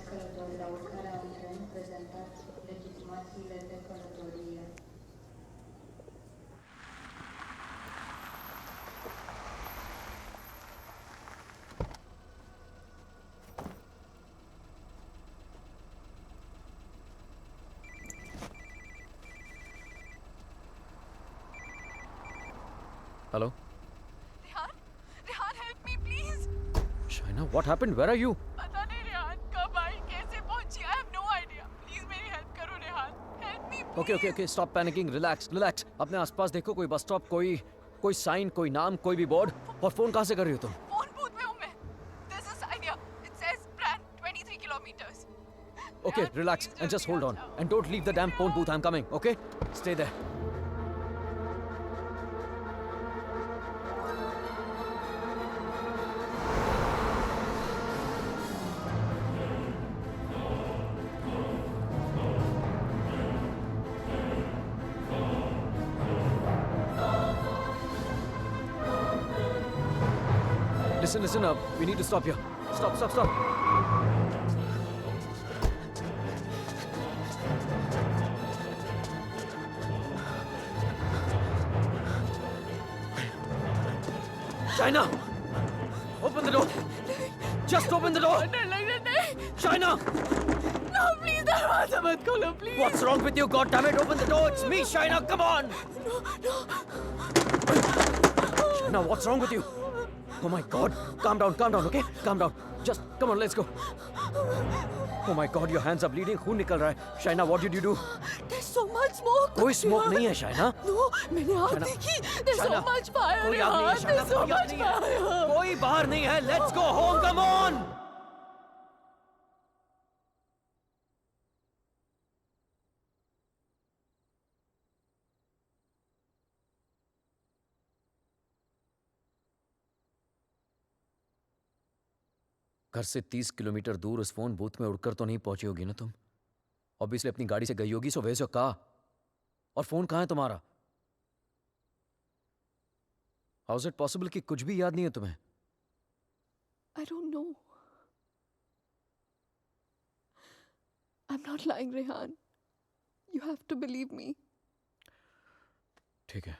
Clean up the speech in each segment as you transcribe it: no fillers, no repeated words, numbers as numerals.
călători la urcarea în tren prezentat legitimațiile de călătorie. Hello? Rehan? Rehan, help me, please. Shaina, what happened? Where are you? पता नहीं रेहान कब आई कैसे पहुंची I have no idea. Please मेरी help करो Rehan. Help me, please. Okay, stop panicking. Relax. अपने आसपास देखो कोई बस स्टॉप, कोई साइन, कोई नाम, कोई भी बोर्ड. और फोन कहाँ से कर रही हो तुम? फोन बूथ में हूँ मैं. There's a sign here. It says Pran 23 kilometers. Okay, Rehan, relax please and just जल्दी hold आ on. जाओ. And don't leave the damn phone booth. I'm coming, okay? Stay there. Listen up. We need to stop here. Stop. Shaina! Open the door! Just open the door! डर लग रहा नहीं. Shaina! No, please दरवाजा मत खोलो, please. What's wrong with you? God damn it! Open the door! It's me, Shaina! Come on! No. Shaina, what's wrong with you? Oh my God! Calm down, okay? Calm down. Just come on, let's go. Oh my God, your hands are bleeding. खून निकल रहा है. Shaina, what did you do? There's so much smoke. कोई smoke नहीं है, Shaina. No, मैंने आग Shaina, देखी. There's so Shaina, much fire. कोई आग नहीं है, Rehan. Shaina. There's so कोई आग much नहीं है. fire. कोई बाहर नहीं है. Let's go home. Come on. घर से 30 किलोमीटर दूर उस फोन बूथ में उड़कर तो नहीं पहुंची होगी ना तुम? ऑब्वियसली अपनी गाड़ी से गई होगी. So where your car? और फोन कहाँ है तुम्हारा? हाउ इज इट पॉसिबल कि कुछ भी याद नहीं है तुम्हें? I don't know. I'm not lying, Rehan. You have to believe me. ठीक है.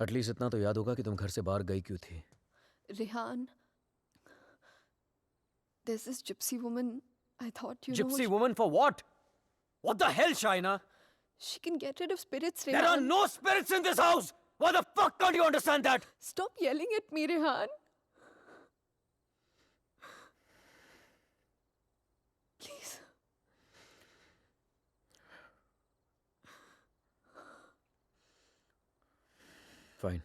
एटलीस्ट इतना तो याद होगा कि तुम घर से बाहर गई क्यों थी. Rehan, there's this gypsy woman. I thought you know. Gypsy woman for what? What the hell, Shaina? She can get rid of spirits, There are Rehan. no spirits in this house. Why the fuck can't you understand that? Stop yelling at me, Rehan. Please. Fine.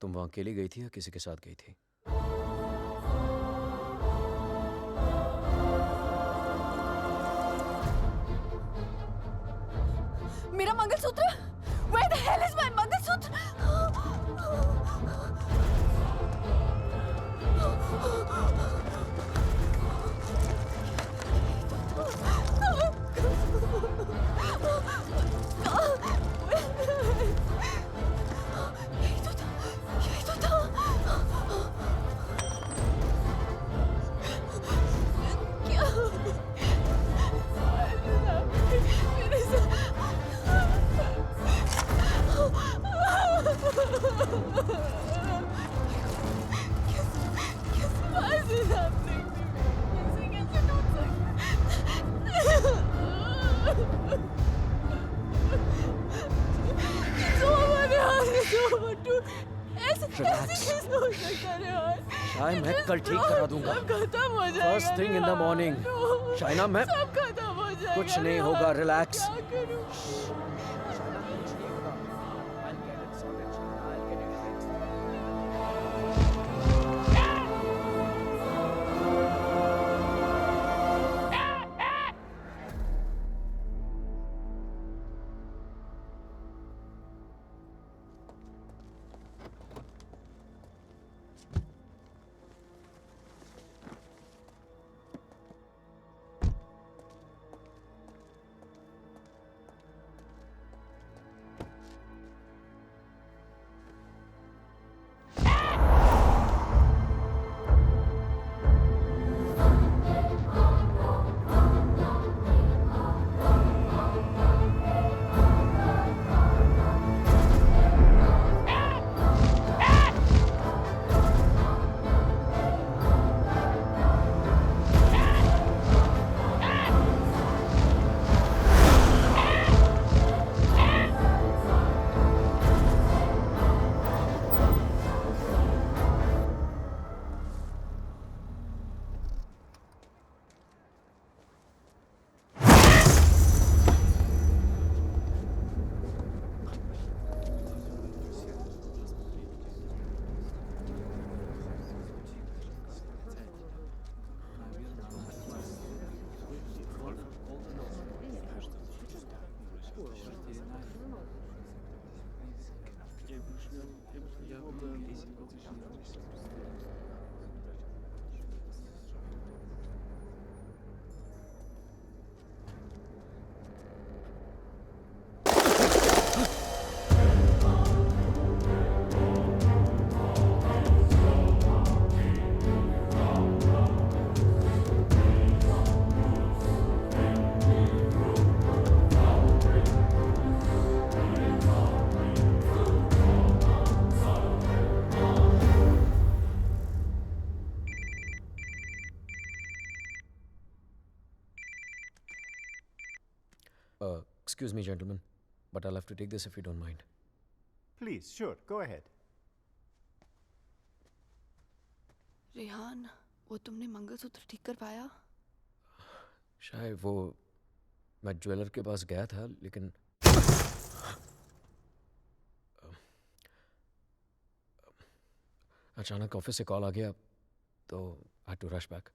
तुम वहां अकेली गई थी या किसी के साथ गई थी? मेरा mangalsutra? Where the hell is my mangalsutra? यही तो था. क्या? मेरे Why is this happening to me? कैसे टूट सकता? It's over, Rehan. It's over. ऐसे कैसे हो सकता है, Rehan? शायद मैं कल ठीक करा दूंगा. सब खत्म हो जाएगा. First thing in the Rehan. morning. No. Shaina, मैं सब खत्म हो जाएगा. कुछ नहीं Rehan. होगा. रिलैक्स. क्या करूं? Excuse me, gentlemen, but I'll have to take this if you don't mind. Please, sure, go ahead. Rehan, वो तुमने मंगलसूत्र ठीक कर पाया? शायद वो मैं ज्वेलर के पास गया था, लेकिन अचानक ऑफिस से कॉल आ गया, तो I had to rush back.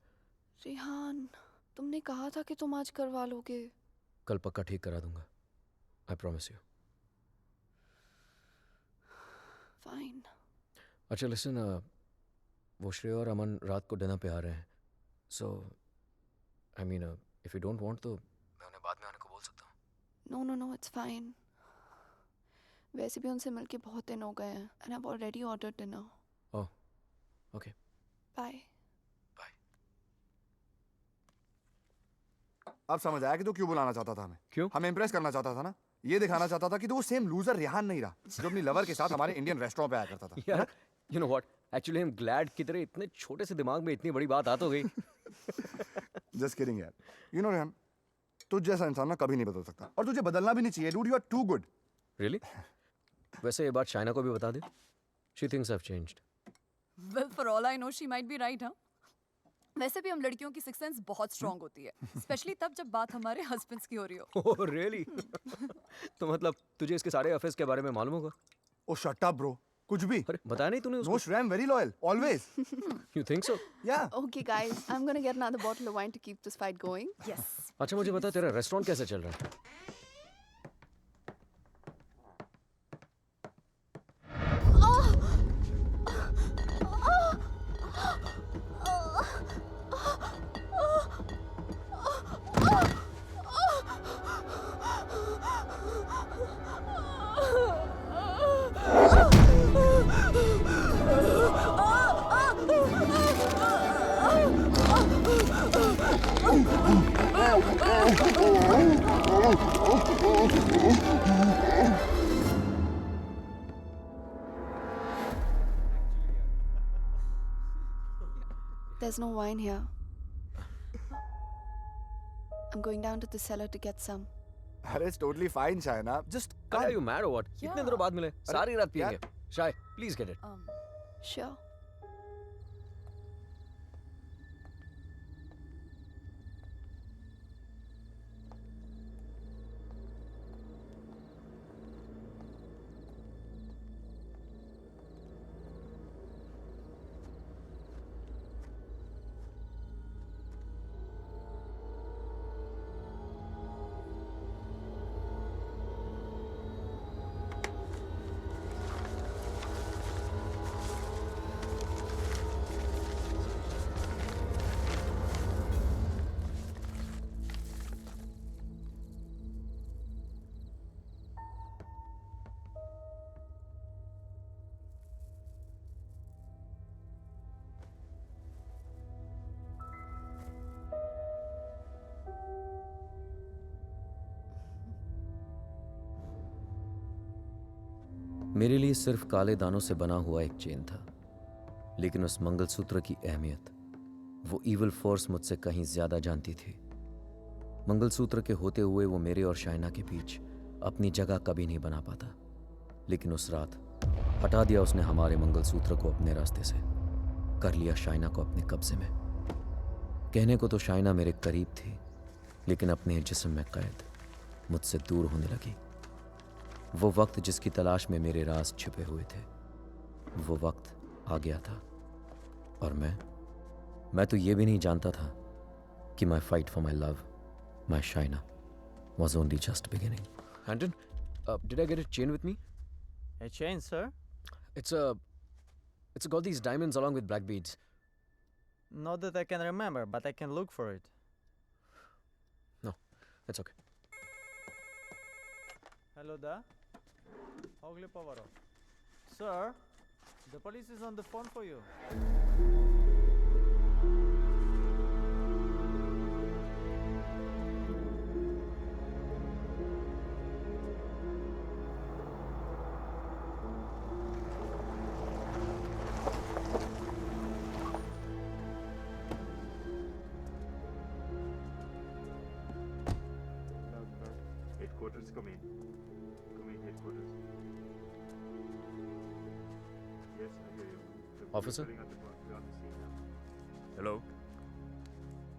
Rehan, तुमने कहा था कि तुम आज करवा लोगे. कल पक्का ठीक करा दूंगा. I promise you. फाइन. अच्छा लिसन, वो श्रेया और अमन रात को डिनर पे आ रहे हैं. So I mean if you don't want तो मैं उन्हें बाद में आने को बोल सकता हूँ. No no no, it's fine. वैसे भी उनसे मिलके बहुत दिन हो गए हैं and I have already ordered dinner. Oh okay. Bye. अब समझ आया कि तू क्यों बुलाना चाहता था हमें. क्यों? हमें इम्प्रेस करना चाहता था ना. ये दिखाना चाहता था कि तू वो सेम लूजर रेहान नहीं रहा जो अपनी लवर के साथ हमारे इंडियन रेस्टोरेंट पे आया करता था. यार you know what, actually I am glad कि तेरे इतने छोटे से दिमाग में इतनी बड़ी बात आ तो गई. जस्ट किडिंग यार. यू नो रेहान, तुझ जैसा इंसान ना कभी नहीं बदल सकता और तुझे बदलना भी नहीं चाहिए. Dude, you are too good. Really? वैसे ये बात शाइना को भी बता दे. She thinks I have changed. Well, for all I know, she might be right, huh? वैसे भी हम लड़कियों की सिक्स सेंस बहुत स्ट्रांग होती है, स्पेशली तब जब बात हमारे हस्बैंड्स की हो रही हो. Oh really? तो मतलब तुझे इसके सारे अफेयर्स के बारे में मालूम होगा? ओ शट अप ब्रो. कुछ भी. अरे बताया नहीं तूने नो उसको? Shreya, I am very loyal always. You think so? या. Okay guys, I'm gonna get another bottle of wine to keep this fight going. Yes. अच्छा मुझे बता, तेरा रेस्टोरेंट कैसे चल रहा है? There's no wine here. I'm going down to the cellar to get some. अरे it's totally fine Shaina. Just Are you mad or what? Yeah. इतने दिनों बाद मिले, सारी रात यार. पिएंगे. शाय, प्लीज गेट इट. Sure. मेरे लिए सिर्फ काले दानों से बना हुआ एक चेन था, लेकिन उस मंगलसूत्र की अहमियत वो इविल फोर्स मुझसे कहीं ज्यादा जानती थी. मंगलसूत्र के होते हुए वो मेरे और शाइना के बीच अपनी जगह कभी नहीं बना पाता, लेकिन उस रात हटा दिया उसने हमारे मंगलसूत्र को अपने रास्ते से, कर लिया शाइना को अपने कब्जे में. कहने को तो शाइना मेरे करीब थी, लेकिन अपने जिस्म में कैद मुझसे दूर होने लगी. वो वक्त जिसकी तलाश में मेरे राज छिपे हुए थे, वो वक्त आ गया था. और मैं तो ये भी नहीं जानता था कि माई fight for my love, my Shaina, was only just beginning. Anton, did I get a chain with me? A chain, sir? It's got these diamonds along with black beads. Not that I can remember, but I can look for it. No, it's okay. Hello there. Ogli Povaro. Sir, the police is on the phone for you. come in. Come in headquarters. Yes, I hear you. The police Officer? filling out the form. We're on the scene now. Hello?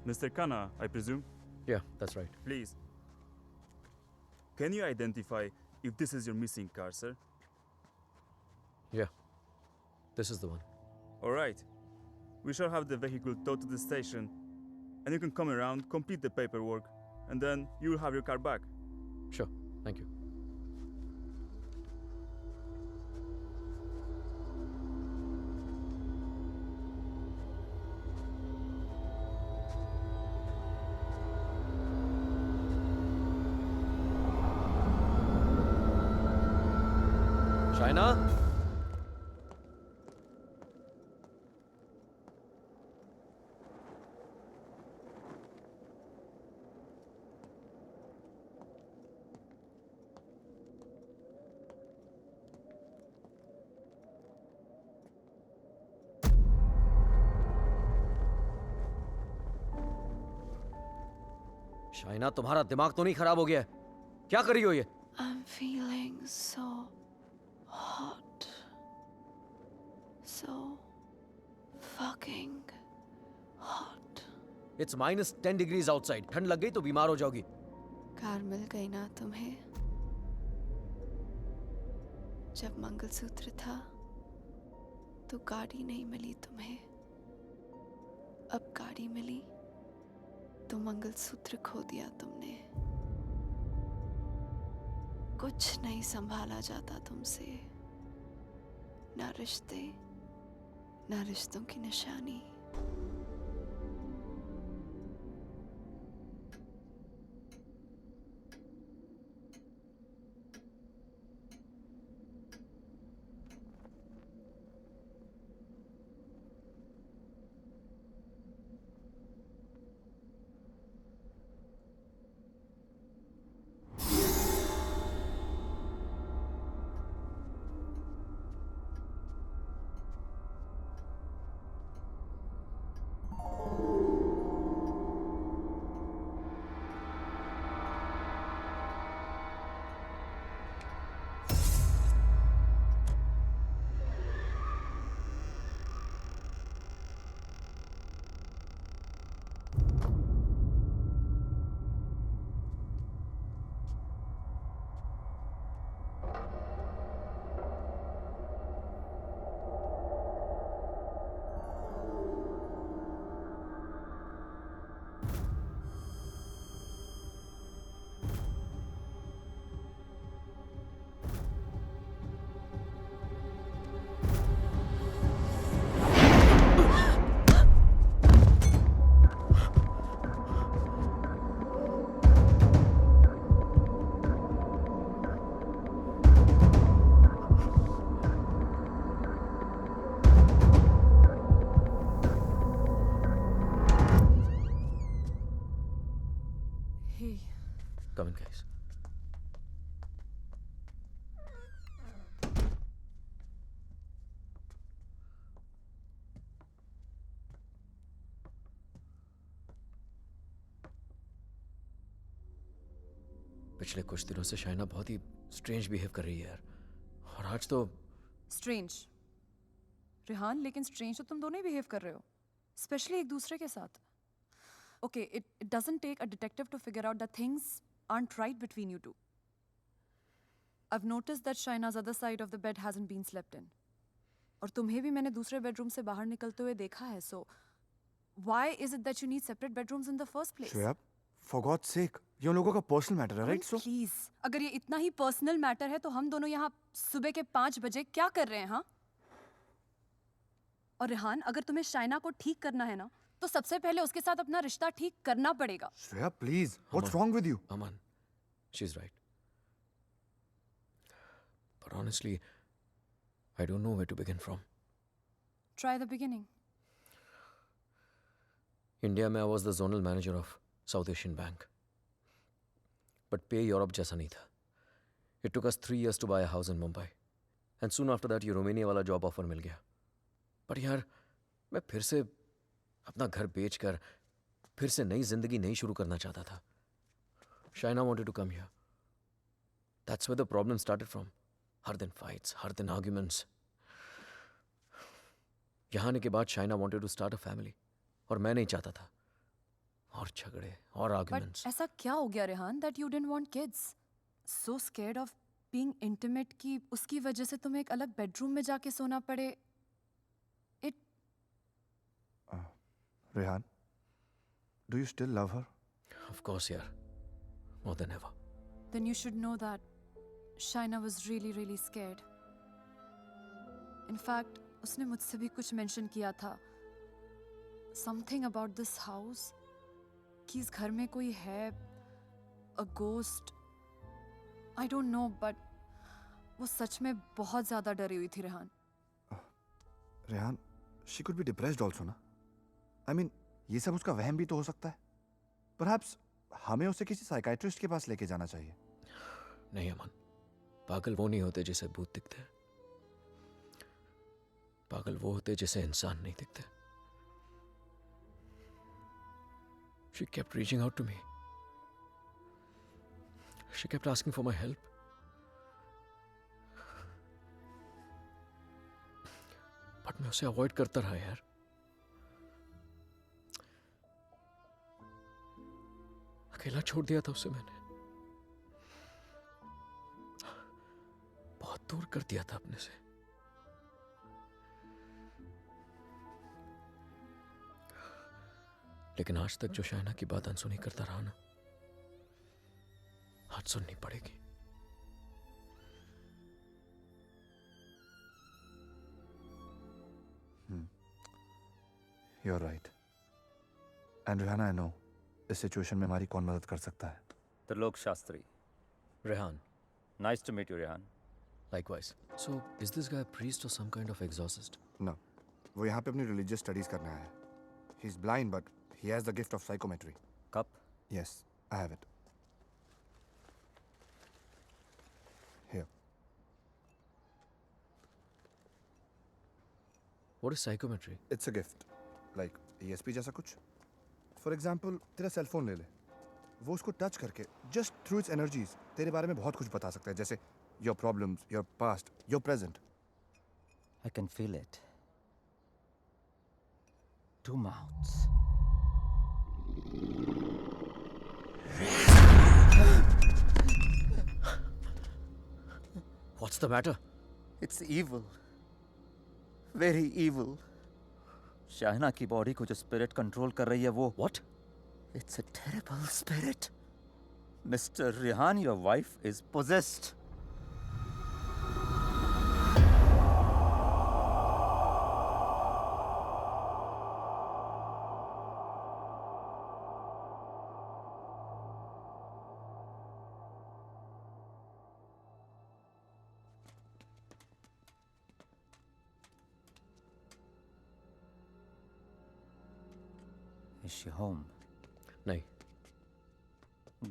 Mr. Khanna, I presume? Yeah, that's right. Please. Can you identify if this is your missing car, sir? Yeah, this is the one. Alright. We shall have the vehicle towed to the station, and you can come around, complete the paperwork, and then you will have your car back. Sure, thank you. Shaina? Shaina, तुम्हारा दिमाग तो नहीं खराब हो गया है? क्या कर रही हो ये? I'm feeling so hot. So fucking hot. It's -10 degrees outside. ठंड लग गई तो बीमार हो जाओगी. कार मिल गई ना तुम्हें? जब मंगलसूत्र था तो गाड़ी नहीं मिली तुम्हें. अब गाड़ी मिली तो मंगलसूत्र खो दिया तुमने. कुछ नहीं संभाला जाता तुमसे. ना रिश्ते, ना रिश्तों की निशानी. Hey, Come in, guys. पिछले कुछ दिनों से शाइना बहुत ही स्ट्रेंज बिहेव कर रही है यार. और आज तो strange. रेहान, लेकिन strange तो तुम दोनों ही बिहेव कर रहे हो, स्पेशली एक दूसरे के साथ. Okay, it doesn't take a detective to figure out that things aren't right between you two. I've noticed that Shaina's other side of the bed hasn't been slept in. और तुम्हें भी मैंने दूसरे बेडरूम से बाहर निकलते हुए देखा है. So why is it that you need separate bedrooms in the first place? Shreya, for God's sake, ये उन लोगों का पर्सनल मैटर है, राइट? सो प्लीज, अगर ये इतना ही पर्सनल मैटर है तो हम दोनों यहाँ सुबह के 5 बजे क्या कर रहे हैं? हाँ. और रेहान, अगर तुम्हें शाइना को ठीक करना है ना, तो सबसे पहले उसके साथ अपना रिश्ता ठीक करना पड़ेगा. Shreya, please, what's wrong with you? Aman, she's right. But honestly, I don't know where to begin from. Try the beginning. India में I was the zonal manager of South Asian Bank. But pay Europe जैसा नहीं था. It took us 3 years to buy a house in Mumbai. And soon after that, ये Romania वाला job offer मिल गया. पर यार, मैं फिर से अपना घर बेचकर फिर से नई जिंदगी नहीं शुरू करना चाहता था. Shaina wanted to come here. That's where the problem started from. हर दिन fights, हर दिन arguments. यहाँ आने के बाद Shaina wanted to start a family. और मैं नहीं चाहता था. और झगड़े और But arguments. ऐसा क्या हो गया Rehan that you didn't want kids? So scared of being intimate कि उसकी वजह से तुम्हें एक अलग bedroom में जाके सोना पड़े. It Rehan, do you still love her? Of course, यार. More than ever. then you should know that Shaina was really really scared. In fact, उसने मुझसे भी कुछ mention किया था. Something about this house. कि इस घर में कोई है. A ghost. I don't know, but वो सच में बहुत ज़्यादा डरी हुई थी Rehan. Rehan, she could be depressed also ना. I mean, ये सब उसका वहम भी तो हो सकता है. Perhaps हमें उसे किसी साइकाइट्रिस्ट के पास लेके जाना चाहिए. नहीं अमन, पागल वो नहीं होते जिसे भूत दिखते हैं. पागल वो होते जिसे इंसान नहीं दिखते. She kept reaching out to me. She kept asking for my help. But मैं उसे अवॉइड करता रहा यार. अकेला छोड़ दिया था उसे मैंने. बहुत दूर कर दिया था अपने से. लेकिन आज तक जो शाइना की बात अनसुनी करता रहा ना, आज सुननी पड़ेगी. You're right. And Rihanna, I know इस सिचुएशन में हमारी कौन मदद कर सकता है. Trilok Shastri. Rehan, Nice to meet you, Rehan. likewise. So, is this guy a priest or some kind of exorcist? No, वो यहाँ पे अपनी religious studies करने आया है. He's blind, but he has the gift of psychometry. Cup? Yes, I have it. Here. What is psychometry? It's a gift. Like ESP जैसा कुछ. For example, तेरा सेल फोन ले ले. वो उसको टच करके just through its energies तेरे बारे में बहुत कुछ बता सकता है. जैसे your problems, your past, your present. I can feel it. Two mouths. What's the matter? It's evil. Very evil. शाहना की बॉडी को जो स्पिरिट कंट्रोल कर रही है वो. What? It's a terrible spirit. Mr. Rehan, your wife is possessed. Is she home? नहीं.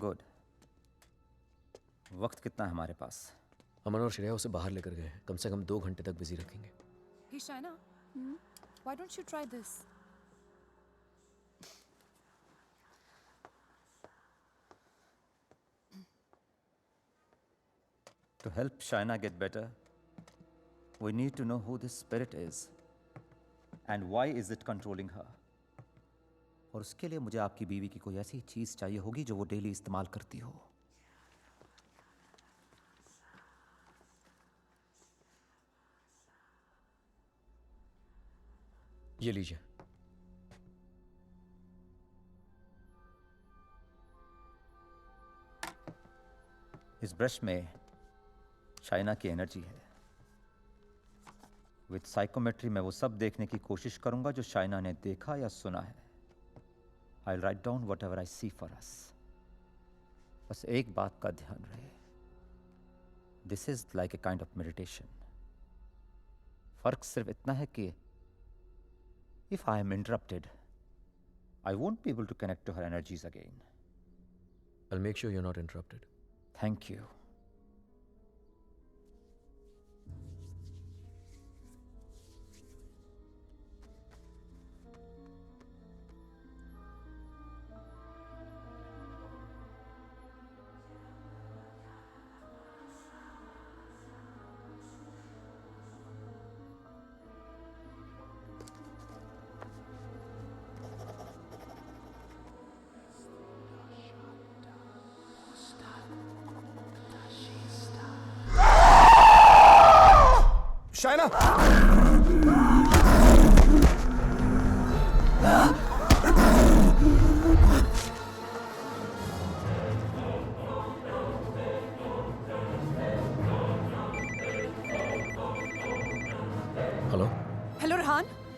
Good. वक्त कितना है हमारे पास? अमन और श्रेया उसे बाहर लेकर गए हैं. कम से कम 2 घंटे तक बिजी रखेंगे. Hey Shaina, why don't you try this? To help Shaina get better, we need to know who this spirit is and why is it controlling her. और उसके लिए मुझे आपकी बीवी की कोई ऐसी चीज चाहिए होगी जो वो डेली इस्तेमाल करती हो. ये लीजिए. इस ब्रश में शाइना की एनर्जी है. विद साइकोमेट्री मैं वो सब देखने की कोशिश करूंगा जो शाइना ने देखा या सुना है. I'll write down whatever I see for us. बस एक बात का ध्यान रहे. This is like a kind of meditation. फर्क सिर्फ इतना है कि if I am interrupted, I won't be able to connect to her energies again. I'll make sure you're not interrupted. Thank you.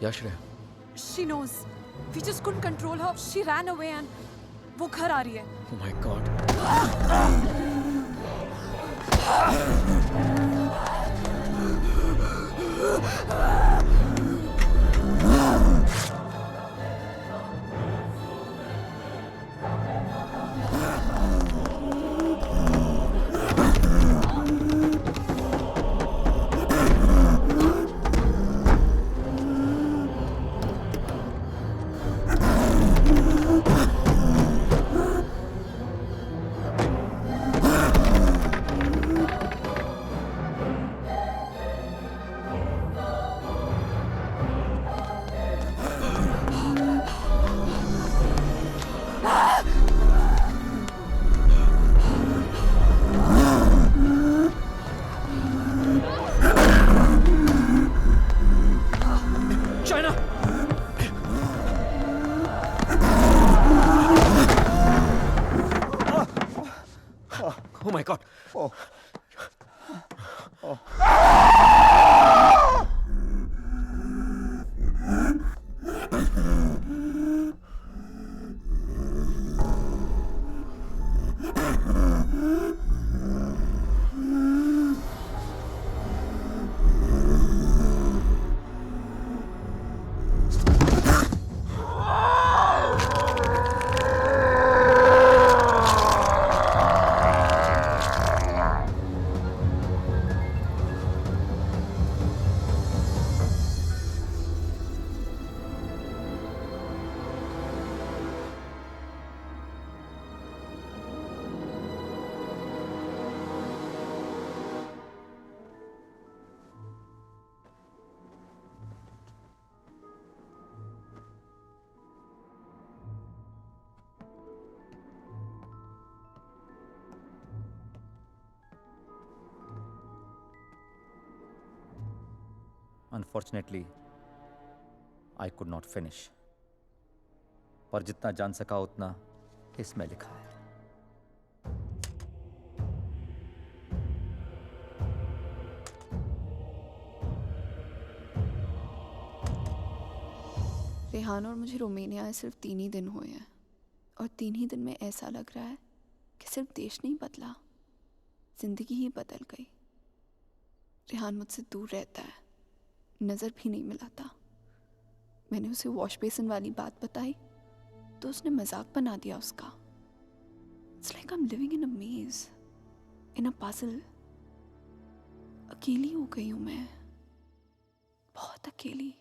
क्या Shreya? She knows. We just couldn't control her. She ran away and वो घर आ रही है. Oh my God. Oh my God. Oh. Unfortunately, I could not finish. पर जितना जान सका उतना इसमें लिखा है. रेहान और मुझे रोमानिया आए सिर्फ 3 ही दिन हुए हैं और 3 ही दिन में ऐसा लग रहा है कि सिर्फ देश नहीं बदला, जिंदगी ही बदल गई. रेहान मुझसे दूर रहता है, नज़र भी नहीं मिलाता. मैंने उसे वॉश बेसिन वाली बात बताई तो उसने मजाक बना दिया उसका. It's like I am living in a maze, in a puzzle. अकेली हो गई हूँ मैं, बहुत अकेली.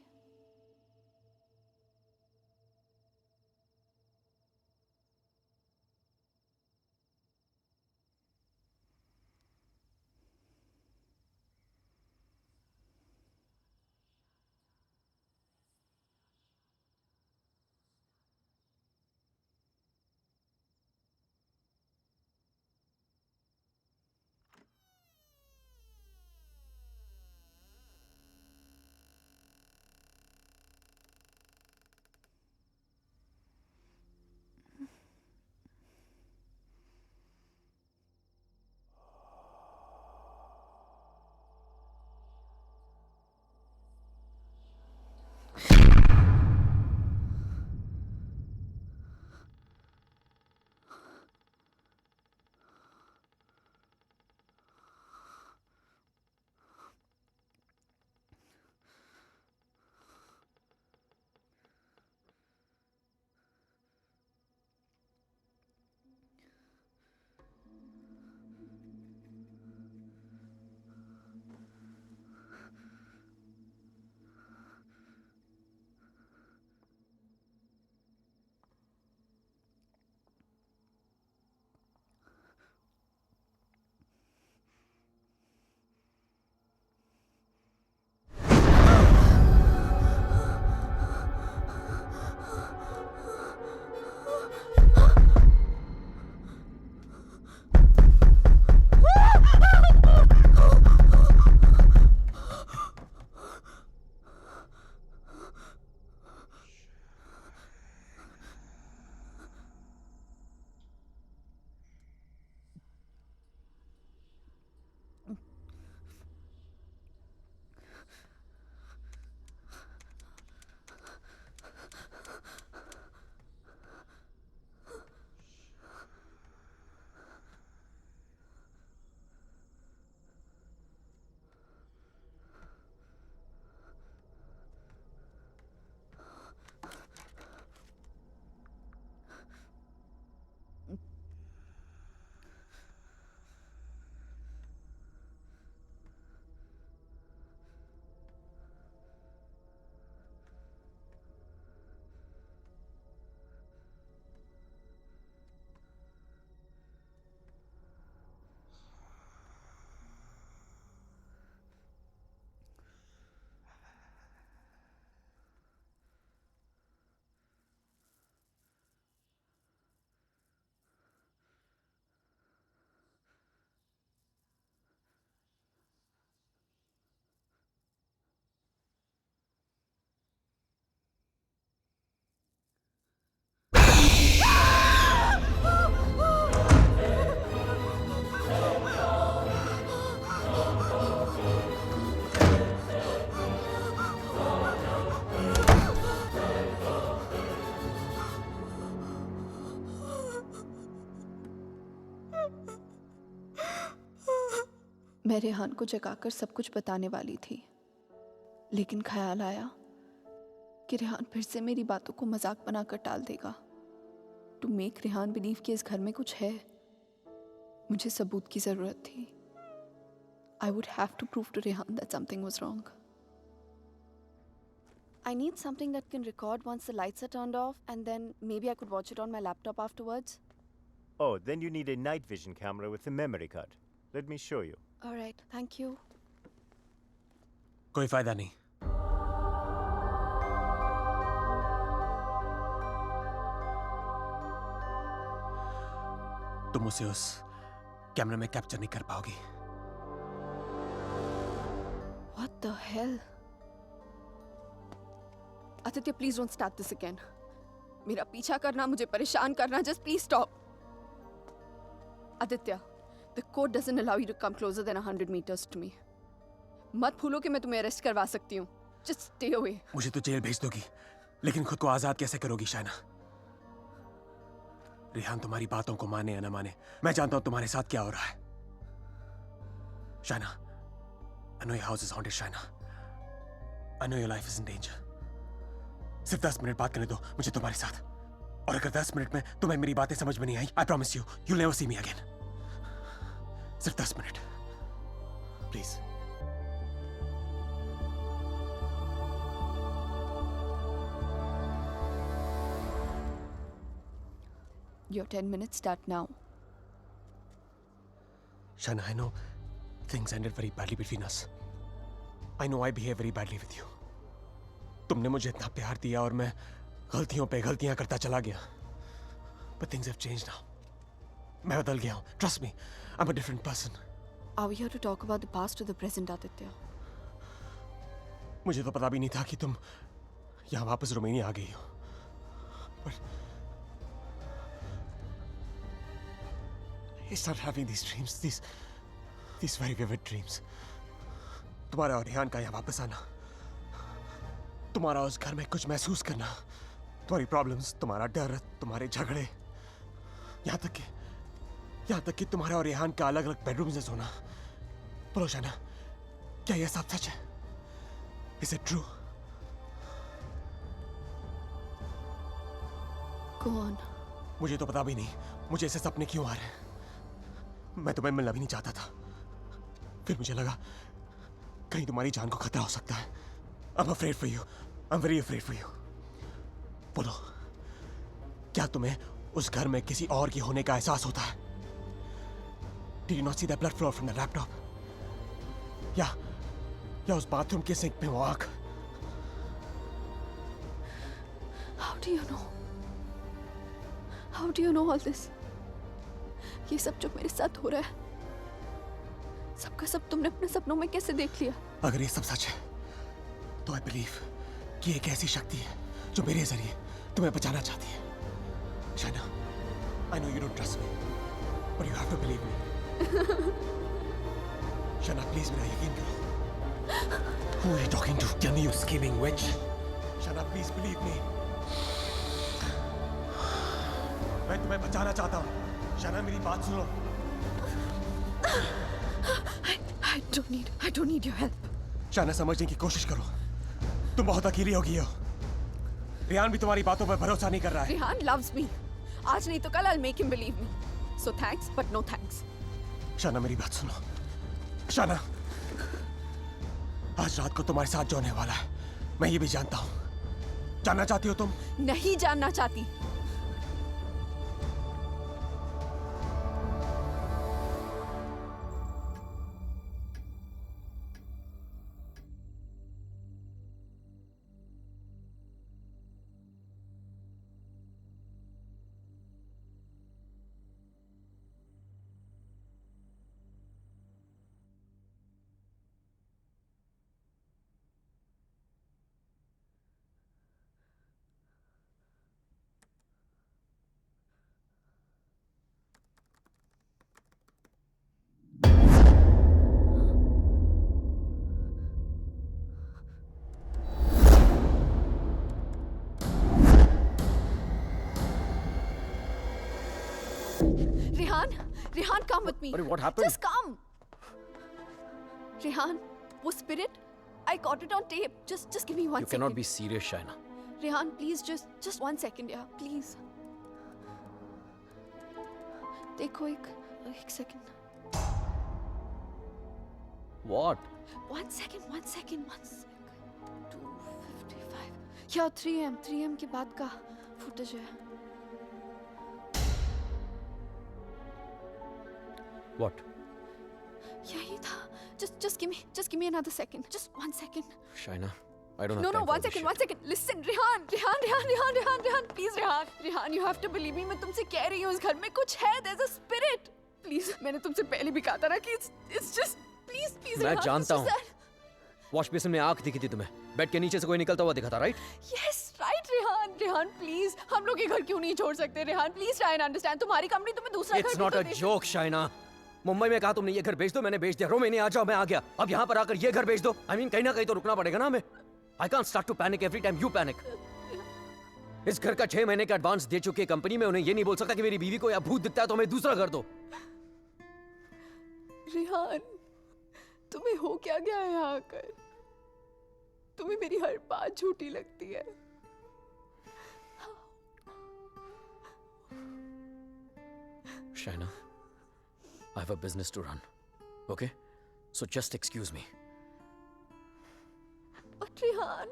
मैं रेहान को जगाकर सब कुछ बताने वाली थी, लेकिन ख्याल आया कि रेहान फिर से मेरी बातों को मजाक बनाकर टाल देगा। टू मेक रेहान बिलीव कि इस घर में कुछ है, मुझे सबूत की जरूरत थी। I would have to prove to Rehan that something was wrong. I need something that can record once the lights are turned off, and then maybe I could watch it on my laptop afterwards. Oh, then you need a night vision camera with a memory card. Let me show you. All right, thank you. कोई फायदा नहीं। तुम उसे उस कैमरे में capture नहीं कर पाओगी। What the hell? Aditya, please don't start this again. मेरा पीछा करना, मुझे परेशान करना, just please stop. Aditya, the code doesn't allow you to come closer than 100 meters to me. मत भूलो कि मैं तुम्हें अरेस्ट करवा सकती हूँ. Just stay away. मुझे तो जेल भेज दोगी, लेकिन खुद को आजाद कैसे करोगी शाइना? रेहान तुम्हारी बातों को माने या न माने, मैं जानता हूं तुम्हारे साथ क्या हो रहा है। Shaina, I know your house is haunted, Shaina. I know your life is in danger. सिर्फ 10 मिनट बात करने दो मुझे तुम्हारे साथ, और अगर 10 मिनट में तुम्हें मेरी बातें समझ में नहीं आई, I promise you, you'll never see me again. सिर्फ 10 minute, please. Your 10 minutes start now. Shaina, I know things ended very badly between us. I know I behaved very badly with you. तुमने मुझे इतना प्यार दिया और मैं गलतियों पे गलतियां करता चला गया। But things have changed now. मैं बदल गया हूँ. Trust me, I'm a different person. Are we here to talk about the past or the present, Aditya? मुझे तो पता भी नहीं था कि तुम यहाँ वापस रोमानिया आ गई हो। But I started having these dreams, these very vivid dreams. तुम्हारा और रेहान का यहाँ वापस आना, तुम्हारा उस घर में कुछ महसूस करना, तुम्हारी प्रॉब्लम्स, तुम्हारा डर, तुम्हारे झगड़े, यहाँ तक कि तुम्हारा और रेहान का अलग अलग बेडरूम से सोना। बोलो शाइना, क्या यह सब सच है? Is it true? Go on. मुझे तो पता भी नहीं मुझे ऐसे सपने क्यों आ रहे हैं। मैं तुम्हें मिलना भी नहीं चाहता था, फिर मुझे लगा कहीं तुम्हारी जान को खतरा हो सकता है। I'm afraid for you. I'm very afraid for you. बोलो, क्या तुम्हें उस घर में किसी और की होने का एहसास होता है? Did you not see that blood flow from the laptop? या उस बाथरूम के सिंक में वो आग? How do you know? How do you know all this? ये सब जो मेरे साथ हो रहा है, सबका सब तुमने अपने सपनों में कैसे देख लिया? अगर ये सब सच है, तो I believe कि एक ऐसी शक्ति है जो मेरे जरिए तुम्हें बचाना चाहती है। Shaina, I know you don't trust me, but you have to believe me. Shaina, please मेरा यकीन करो। Who are you talking to? Tell me, you scheming witch. Shaina, please believe me. मैं तुम्हें बचाना चाहता हूँ। शाइना, मेरी बात सुनो। I don't need your help. Shaina, समझने की कोशिश करो। तुम बहुत अकेली हो गई हो। रेहान भी तुम्हारी बातों पर भरोसा नहीं कर रहा है। Rehan loves me. आज नहीं तो कल I'll make him believe me. So thanks, but no thanks. Shaina, मेरी बात सुनो। शाइना, आज रात को तुम्हारे साथ जो होने वाला है, मैं ये भी जानता हूँ। जानना चाहती हो तुम? नहीं जानना चाहती। Rehan, come with me. What happened? Just come. Rehan, वो spirit, I caught it on tape. Just give me 1 You second. cannot be serious, Shaina. Rehan, please, just 1 second, yeah, please. देखो एक second. What? 1 second. 2:55. Yeah, 3 am के बाद का footage है. What? यही था. Just give me another second. Just 1 second. Shaina, I don't have No, time for 1 this second, shit. 1 second. Listen, Rehan, please, Rehan, you have to believe me. मैं तुमसे कह रही हूँ इस घर में कुछ है. There's a spirit. Please, मैंने तुमसे पहले भी कहा था ना कि it's just please, मैं Rehan, जानता it's हूँ. just that. वॉश बेसिन में आंख दिखी थी तुम्हें. बेड के नीचे से कोई निकलता हुआ दिखा था, right? Yes, right, Rehan, please. हम लोग ये घर क्यों नहीं छोड़ सकते, Rehan? Please try and understand. तुम्हारी कंपनी तुम्हें दूसरा घर It's भी not तो a they- joke, Shaina. Mumbai में कहा तुमने ये घर बेच दो, मैंने बेच दिया. रोमेनिया आ जाओ, मैं आ गया. अब यहाँ पर आकर ये घर बेच दो. I mean, कहीं ना कहीं तो रुकना पड़ेगा ना हमें. I can't start to panic every time you panic. इस घर का 6 महीने का एडवांस दे चुकी है कंपनी में. उन्हें ये नहीं बोल सकता कि मेरी बीवी को या भूत दिखता है तो हमें दूसरा घर दो. रेहान, तुम्हें हो क्या गया है यहाँ आकर? तुम्हें मेरी हर बात झूठी लगती है. Shaina, I have a business to run. Okay? So just excuse me. But Rehan,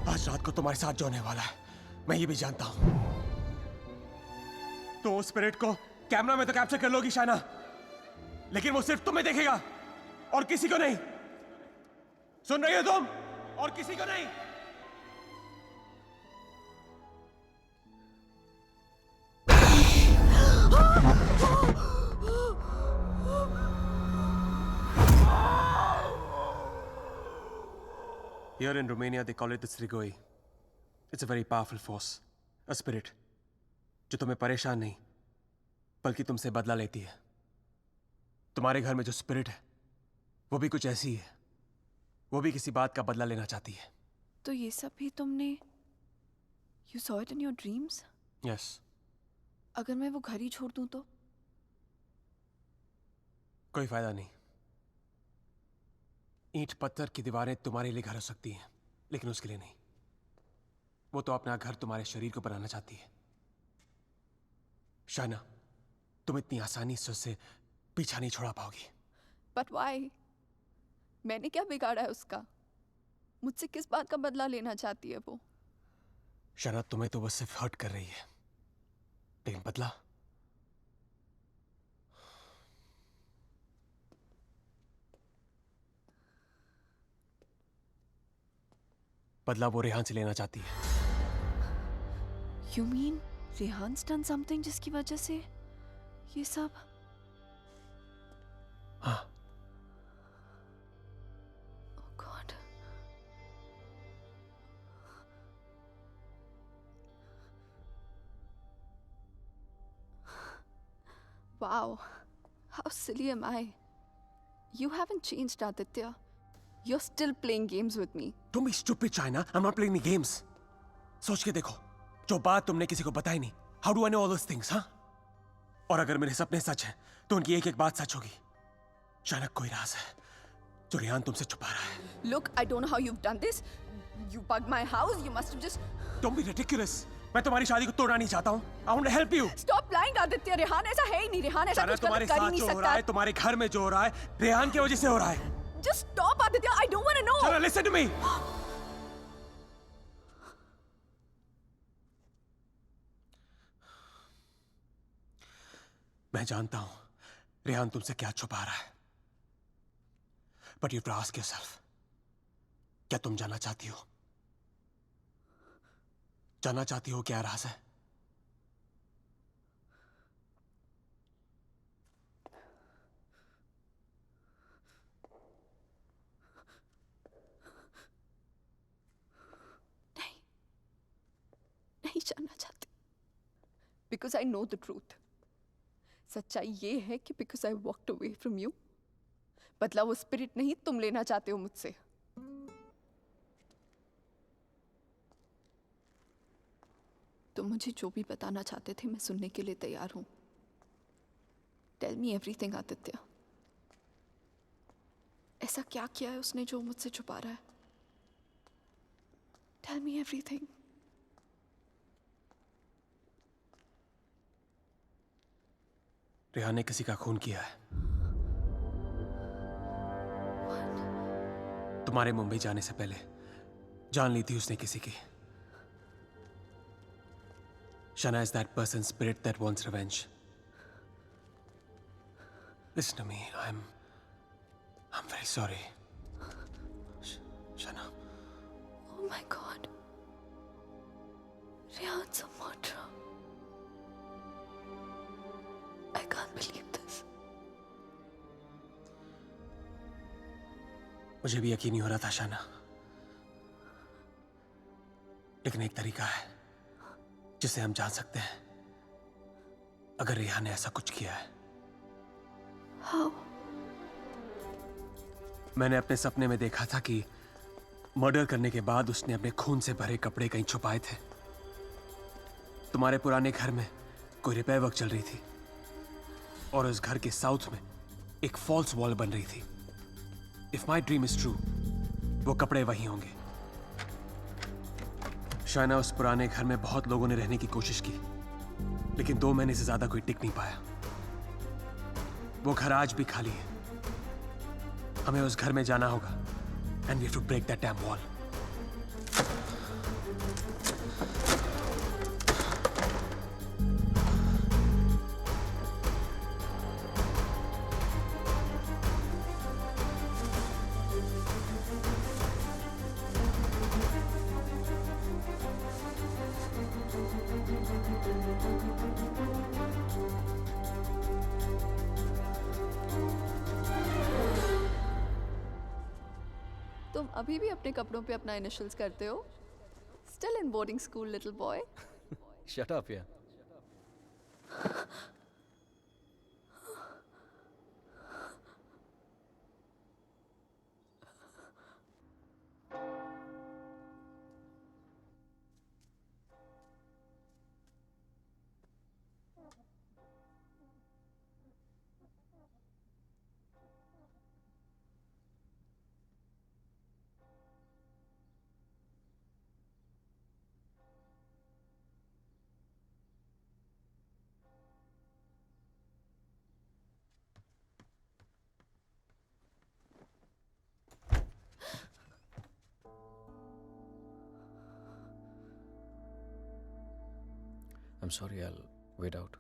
आज रात को तुम्हारे साथ जो होने वाला है मैं ये भी जानता हूं. तो उस स्पिरिट को कैमरा में तो कैप्चर कर लोगी शाइना, लेकिन वो सिर्फ तुम्हें देखेगा और किसी को नहीं. सुन रही हो तुम? और किसी को नहीं. Here in Romania, they call it the Strigoi. It's a very powerful force, a spirit, जो तुम्हें परेशान नहीं, बल्कि तुमसे बदला लेती है. तुम्हारे घर में जो स्पिरिट है, वो भी कुछ ऐसी है. वो भी किसी बात का बदला लेना चाहती है. तो ये सब भी तुमने You saw it in your dreams? Yes. अगर मैं वो घर ही छोड़ दूं तो? कोई फायदा नहीं. ईंट पत्थर की दीवारें तुम्हारे लिए घर हो सकती हैं, लेकिन उसके लिए नहीं. वो तो अपना घर तुम्हारे शरीर को बनाना चाहती है. शाइना, तुम इतनी आसानी से उससे पीछा नहीं छोड़ा पाओगी. But why? मैंने क्या बिगाड़ा है उसका? मुझसे किस बात का बदला लेना चाहती है वो? शाइना, तुम्हें तो वो सिर्फ हर्ट कर रही है, लेकिन बदला? बदला वो रेहान से लेना चाहती है. You mean Rehan's done something जिसकी वजह से ये सब? हाँ. Oh God. Wow. How silly am I? You haven't changed, Aditya. You're still playing games with me. Don't be stupid, China. I'm not playing any games. सोच के देखो, जो बात तुमने किसी को बताई नहीं. How do I know all those things, हाँ? और अगर मेरे सपने सच हैं, तो उनकी एक-एक बात सच होगी. शायद कोई राज है, जो रेहान तुमसे छुपा रहा है. Look, I don't know how you've done this. You bugged my house. You must have just. Don't be ridiculous. मैं तुम्हारी शादी को तोड़ना नहीं चाहता हूँ. I want to help you. Stop lying, Aditya. Rehan ऐसा है ही नहीं. रेहान ऐसा कुछ तुम्हारे गलत कर ही साथ नहीं जो हो रहा सकता. है, तुम्हारे घर में जो हो रहा है, रेहान की वजह से हो रहा है. Just stop, Aditya. I don't want to know. Shana, listen to me. मैं जानता हूं रेहान तुमसे क्या छुपा रहा है. But you have to ask yourself, क्या तुम जानना चाहती हो? जानना चाहती हो क्या राज है? नहीं जानना चाहती. Because I know the truth. सच्चाई ये है कि because I walked away from you, बदला वो स्पिरिट नहीं तुम लेना चाहते हो मुझसे. तुम मुझे जो भी बताना चाहते थे मैं सुनने के लिए तैयार हूं. Tell me everything Aditya. ऐसा क्या किया है उसने जो मुझसे छुपा रहा है? Tell me everything. रेहान ने किसी का खून किया है। तुम्हारे मुंबई जाने से पहले जान ली थी उसने किसी की। Shana is that person's spirit that wants revenge. Listen to me. I'm very sorry. Shana. Oh my God. Rehan's a murderer. I can't believe this. मुझे भी यकीन नहीं हो रहा था शाना, लेकिन एक तरीका है जिसे हम जान सकते हैं अगर रेहान ने ऐसा कुछ किया है। How? मैंने अपने सपने में देखा था कि मर्डर करने के बाद उसने अपने खून से भरे कपड़े कहीं छुपाए थे। तुम्हारे पुराने घर में कोई रिपेयर वर्क चल रही थी और उस घर के साउथ में एक फॉल्स वॉल बन रही थी। If my dream is true, वो कपड़े वहीं होंगे। शायना, उस पुराने घर में बहुत लोगों ने रहने की कोशिश की, लेकिन 2 महीने से ज्यादा कोई टिक नहीं पाया। वो घर आज भी खाली है। हमें उस घर में जाना होगा and we have to break that dam wall. तुम अभी भी अपने कपड़ों पे अपना इनिशियल्स करते हो? Still in boarding school, little boy. Shut up, yeah. I'm sorry, I'll wait out.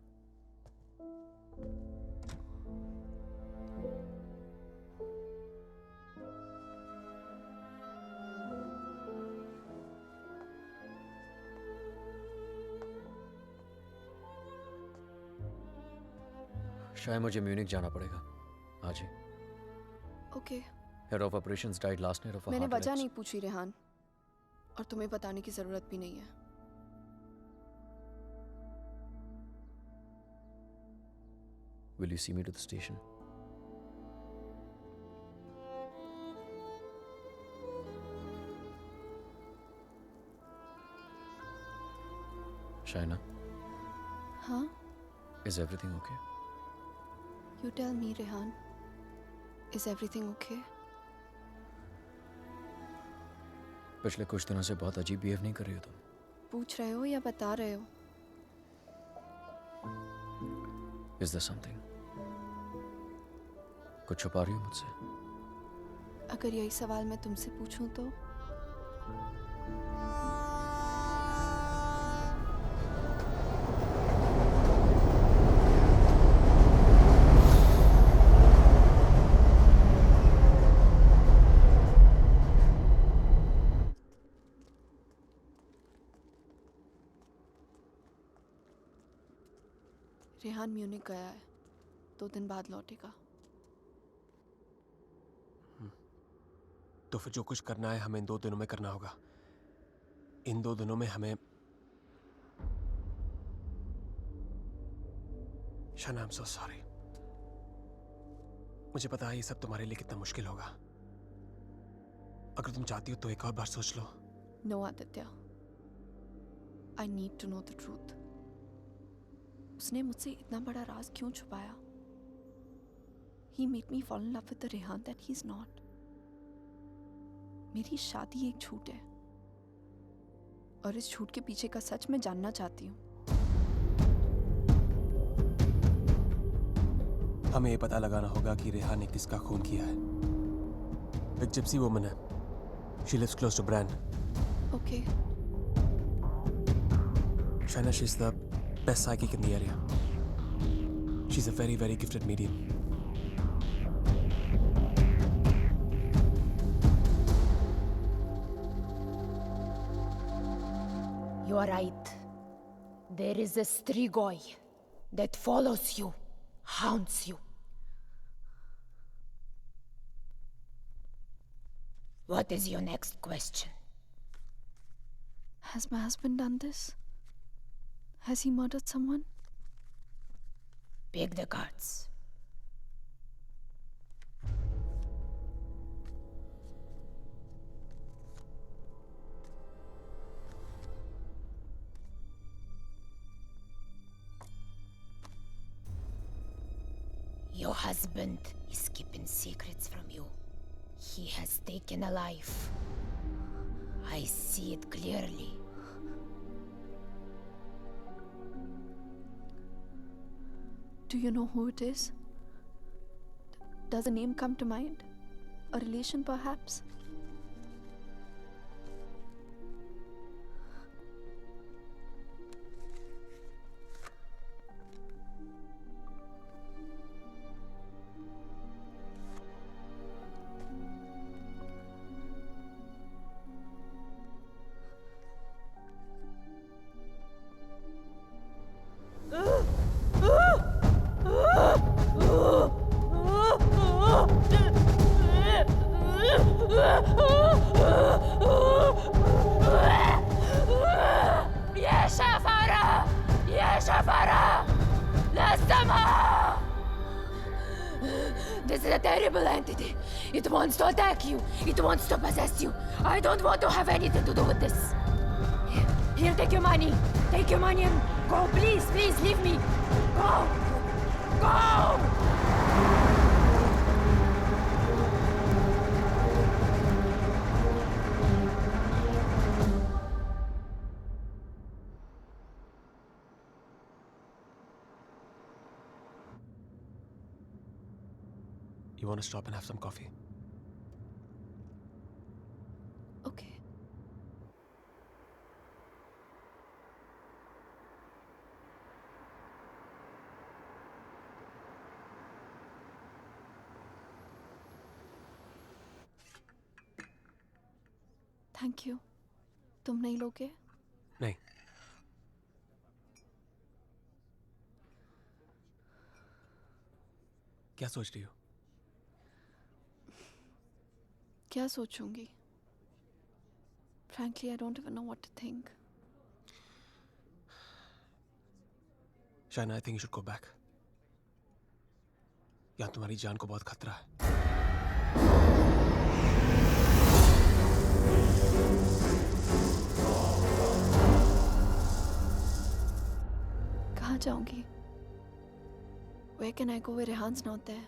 शायद मुझे म्यूनिक जाना पड़ेगा आज ही। Okay. Head of operations died last night of a मैंने heart वजह attacks. नहीं पूछी रेहान, और तुम्हें बताने की जरूरत भी नहीं है। Will you see me to the station? Shaina, हाँ? is everything okay? You tell me, Rehan. Is everything okay? पिछले कुछ दिनों से बहुत अजीब बिहेव नहीं कर रही हो तुम। पूछ रहे हो या बता रहे हो? Is there something? कुछ छुपा रही हो मुझसे? अगर यही सवाल मैं तुमसे पूछूं तो? रेहान म्यूनिक गया है, 2 दिन बाद लौटेगा। तो फिर जो कुछ करना है हमें इन 2 दिनों में करना होगा। इन 2 दिनों में हमें शाना, I'm so sorry. मुझे पता है ये सब तुम्हारे लिए कितना मुश्किल होगा। अगर तुम चाहती हो तो एक और बार सोच लो। No, Aditya. I need to know the truth. उसने मुझसे इतना बड़ा राज क्यों छुपाया? He made me fall in love with the Rehan that he's not. मेरी शादी एक झूठ है और इस झूठ के पीछे का सच मैं जानना चाहती हूँ. हमें ये पता लगाना होगा कि रेहान ने किसका खून किया है. एक जिप्सी वुमन है. She lives close to Bran. Okay. Shaina, she's the best psychic in the area. She's a very, very gifted medium. You are right. There is a Strigoi that follows you, haunts you. What is your next question? Has my husband done this? Has he murdered someone? Pick the cards. Your husband is keeping secrets from you. He has taken a life. I see it clearly. Do you know who it is? Does a name come to mind? A relation, perhaps? This is a terrible entity. It wants to attack you. It wants to possess you. I don't want to have anything to do with this. Here, take your money. Take your money and go. Please, please, leave me. Go. Go! You want to stop and have some coffee? Okay. Thank you. तुम नहीं लोगे? नहीं. क्या सोच रही हो? क्या सोचूंगी? Frankly, I don't even know what to think. Shaina, I think you should go back. यहाँ तुम्हारी जान को बहुत खतरा है. कहाँ जाऊंगी? Where can I go where Rehan's not there?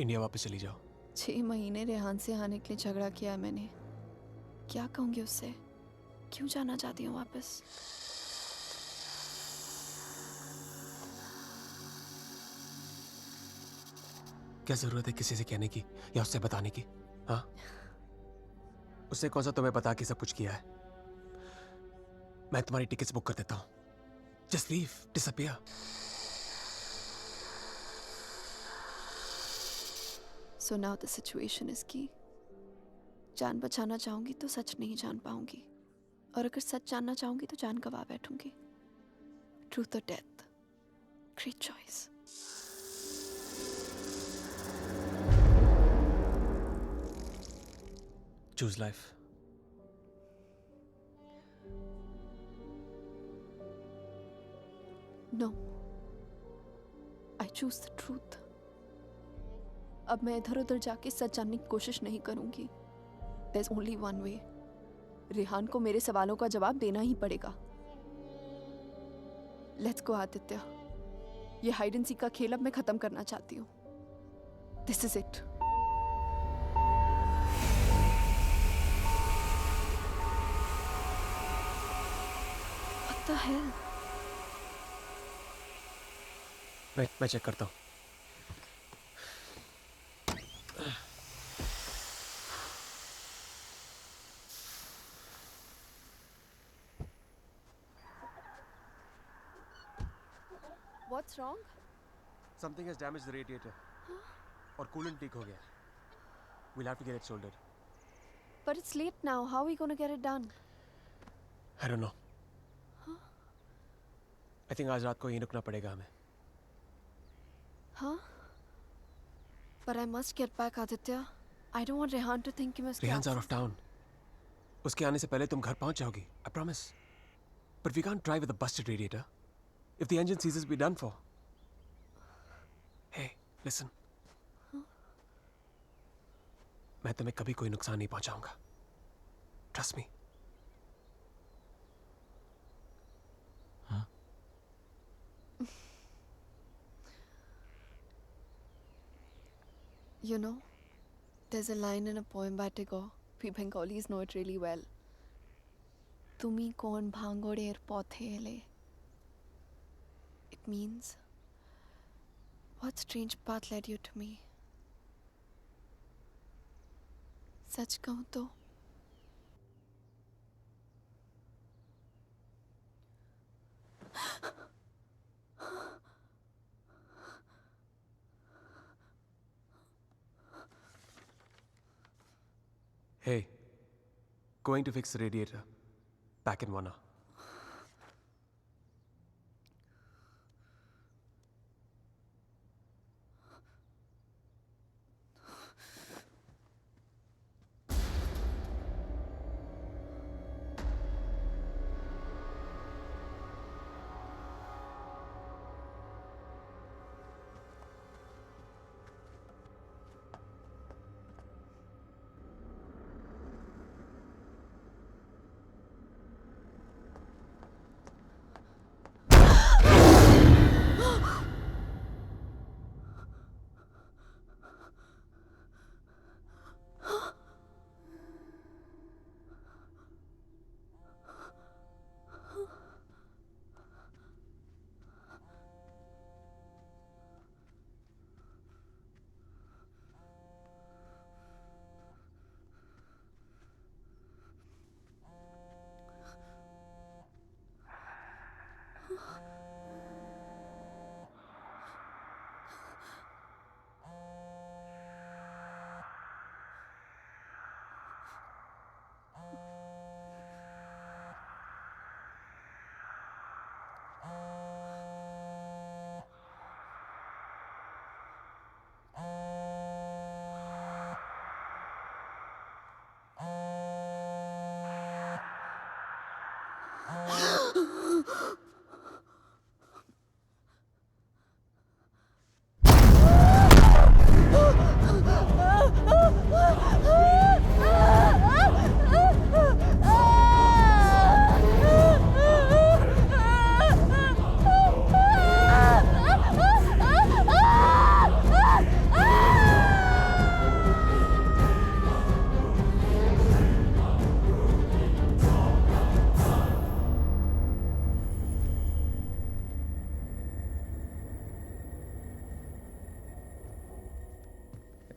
India वापस चली जाओ. 6 महीने रेहान से आने के लिए झगड़ा किया मैंने. क्या कहूंगी उससे? क्यों जाना चाहती हूँ वापस? क्या जरूरत है किसी से कहने की या उससे बताने की? हाँ? उससे कौन सा तुम्हें बता के सब कुछ किया है? मैं तुम्हारी टिकट्स बुक कर देता हूँ. Just leave, disappear. So now the situation is key. जान बचाना चाहूंगी तो सच नहीं जान पाऊंगी, और अगर सच जानना चाहूंगी तो जान गवा बैठूंगी. Truth or death? Great choice. Choose life. No. I choose the truth. अब मैं इधर उधर जाके सच जानने की कोशिश नहीं करूंगी. There's only one way. Rehan को मेरे सवालों का जवाब देना ही पड़ेगा. Let's go, Aditya. ये हाइड एंड सीक का खेल अब मैं खत्म करना चाहती हूँ. This is it. What the hell? मैं चेक करता हूँ. What's wrong? Something has damaged the radiator. और coolant leak हो गया. We'll have to get it soldered. But it's late now. How are we going to get it done? I don't know. I think आज रात को यहीं रुकना पड़ेगा हमें. Huh? But I must get back, Aditya. I don't want Rehan to think he must. Rehan's out of town. उसके आने से पहले तुम घर पहुंच जाओगी. I promise. But we can't drive with a busted radiator. If the engine seizes, we're done for. Hey, listen. मैं तुम्हें कभी कोई नुकसान नहीं पहुंचाऊंगा. Trust me. You know, there's a line in a poem by Tagore. We Bengalis know it really well. Tumi kon bhangorer pothele. It means, what strange path led you to me? सच कहूँ तो Hey, going to fix the radiator. Back in 1 hour.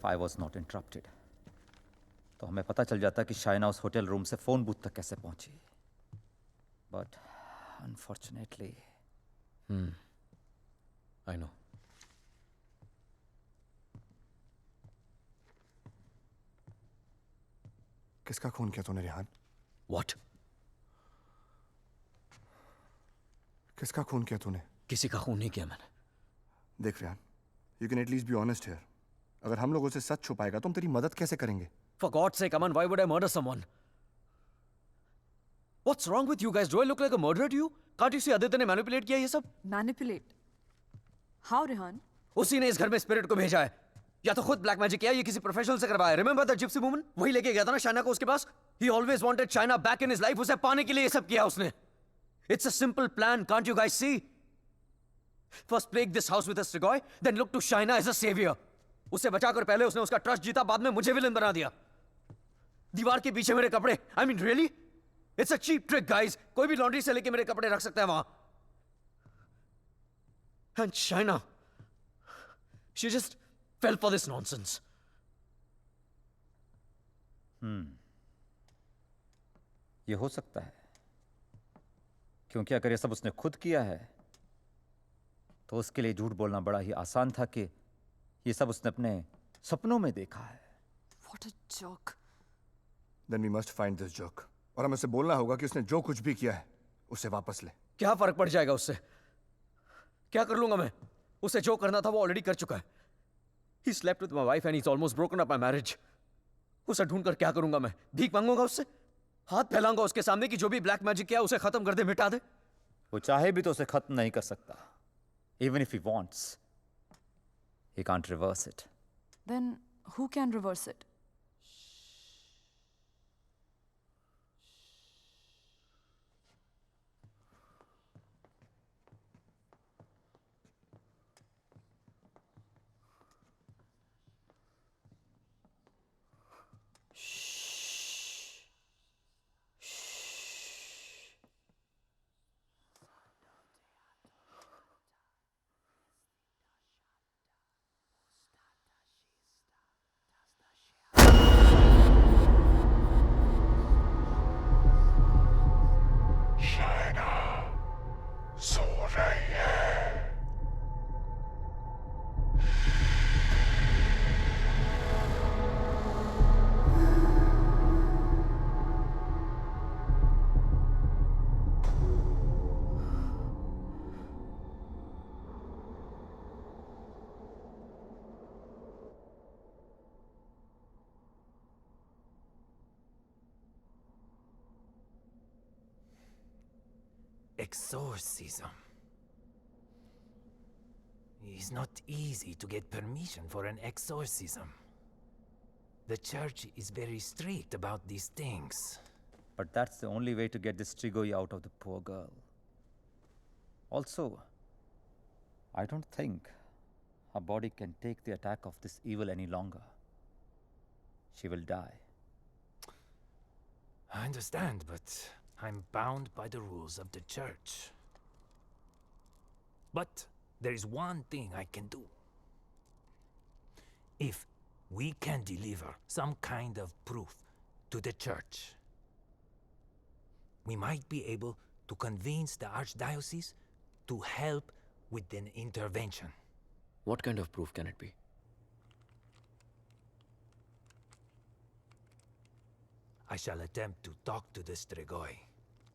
I was not interrupted, तो हमें पता चल जाता कि शाइना उस hotel room से फोन बूथ तक कैसे पहुंची. But unfortunately, I know. किसका खून किया तूने रेहान? What? किसका खून किया तूने? किसी का खून नहीं किया मैंने. देख Rehan, you can at least be honest here. अगर हम लोगों से सच छुपाएगा तो हम तेरी मदद कैसे करेंगे? For God's sake, Aman, why would I murder someone? What's wrong with you guys? Do I look like a murderer to you? Can't you see Aditya ने manipulate किया ये सब? Manipulate? How, Rehan? उसी ने इस घर में स्पिरिट को भेजा है. या तो खुद ब्लैक मैजिक किया या किसी प्रोफेशनल से करवाया. Remember the gypsy woman? वही लेके गया था ना शाइना को उसके पास. He always wanted Shaina back in his life. उसे पाने के लिए ये सब किया उसने. It's a simple plan. Can't you guys see? First plague this house with a Strigoi, then look to Shaina as a savior. उसे बचाकर पहले उसने उसका ट्रस्ट जीता, बाद में मुझे विलन बना दिया. दीवार के पीछे मेरे कपड़े. I mean, really? It's a cheap trick, guys. कोई भी लॉन्ड्री से लेके मेरे कपड़े रख सकता है वहां. And Shaina, she just fell for this nonsense. ये हो सकता है, क्योंकि अगर ये सब उसने खुद किया है तो उसके लिए झूठ बोलना बड़ा ही आसान था कि ये सब उसने अपने सपनों में देखा है. What a joke. Then we must find this joke. और हमें उसे बोलना होगा कि उसने जो कुछ भी किया है उसे वापस ले. क्या फर्क पड़ जाएगा उससे? क्या कर लूंगा मैं? उसे जो करना था वो ऑलरेडी कर चुका है. He slept with my wife and he's almost broken up my marriage. उसे ढूंढकर क्या करूंगा मैं? भीख मांगूंगा उससे? हाथ फैलाऊंगा उसके सामने कि जो भी ब्लैक मैजिक किया उसे खत्म कर दे, मिटा दे? वो चाहे भी तो उसे खत्म नहीं कर सकता. Even if he wants, he can't reverse it. Then who can reverse it? Exorcism. It's not easy to get permission for an exorcism. The church is very strict about these things. But that's the only way to get this Strigoi out of the poor girl. Also, I don't think her body can take the attack of this evil any longer. She will die. I understand, but I'm bound by the rules of the church. But there is one thing I can do. If we can deliver some kind of proof to the church, we might be able to convince the archdiocese to help with an intervention. What kind of proof can it be? I shall attempt to talk to the Strigoi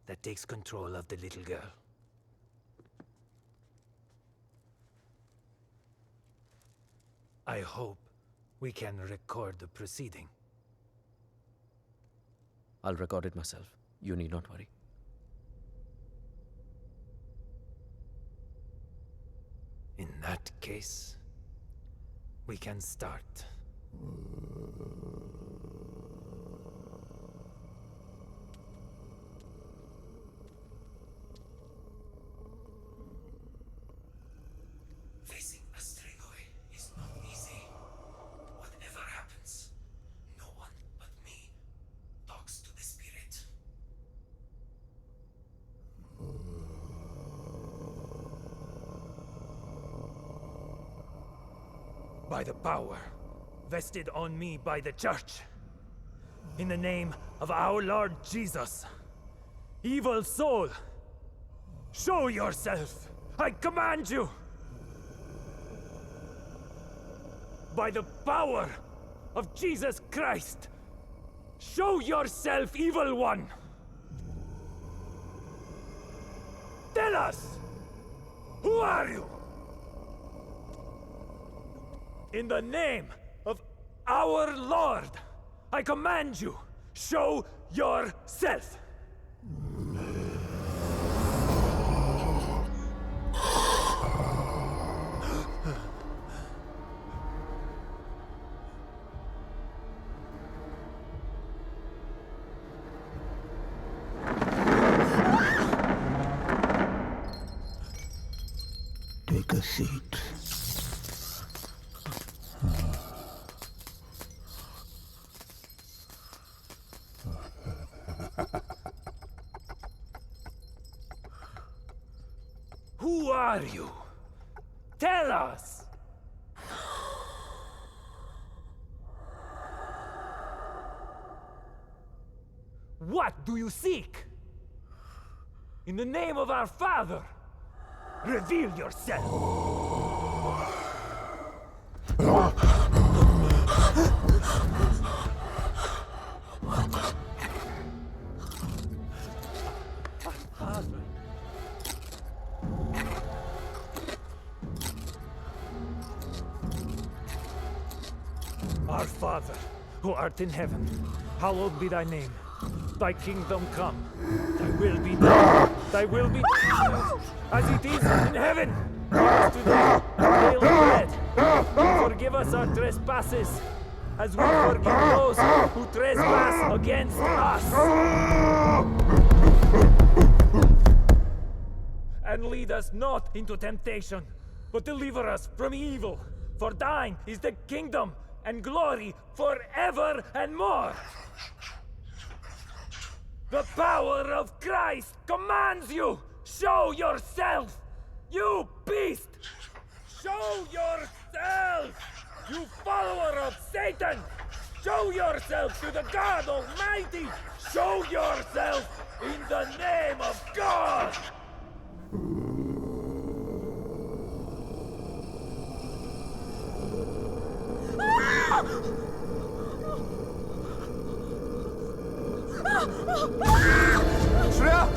that takes control of the little girl. I hope we can record the proceeding. I'll record it myself. You need not worry. In that case, we can start. Facing a Strigoi is not easy. Whatever happens, no one but me talks to the spirit. By the power vested on me by the church, in the name of our Lord Jesus, evil soul, show yourself! I command you! By the power of Jesus Christ, show yourself, evil one! Tell us! Who are you? In the name of our Lord, I command you, show yourself! Take Take a seat. Who are you? Tell us! What do you seek? In the name of our father, reveal yourself! Our Father, who art in heaven, hallowed be thy name. Thy kingdom come. Thy will be done. Thy will be done as it is in heaven. Give us today our daily bread. And forgive us our trespasses, as we forgive those who trespass against us. And lead us not into temptation, but deliver us from evil. For thine is the kingdom and glory forever and more. The power of Christ commands you! Show yourself! You beast! Show yourself! You follower of Satan! Show yourself to the God Almighty! Show yourself in the name of God! Shreya!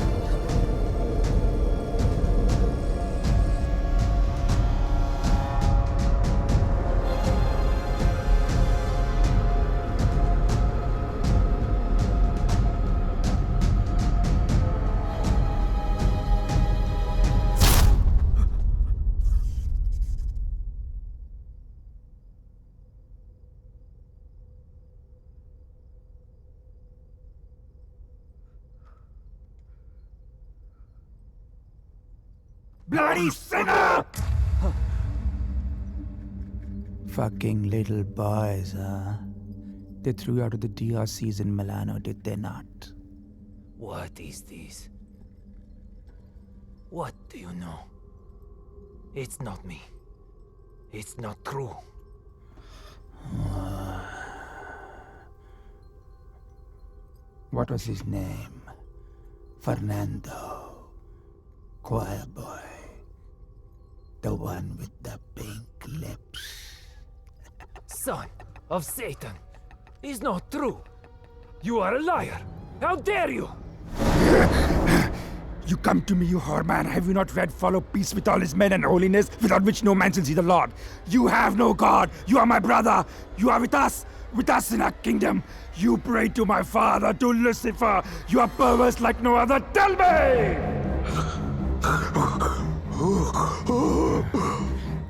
Bloody sinner! Fucking little boys, huh? They threw you out of the DRCs in Milano, did they not? What is this? What do you know? It's not me. It's not true. What was his name? Fernando. Choir boy. The one with the pink lips. Son of Satan. It's not true. You are a liar. How dare you? You come to me, you whoreman. Have you not read Follow Peace with all his men and holiness, without which no man shall see the Lord? You have no God. You are my brother. You are with us in our kingdom. You pray to my father, to Lucifer. You are perverse like no other. Tell me!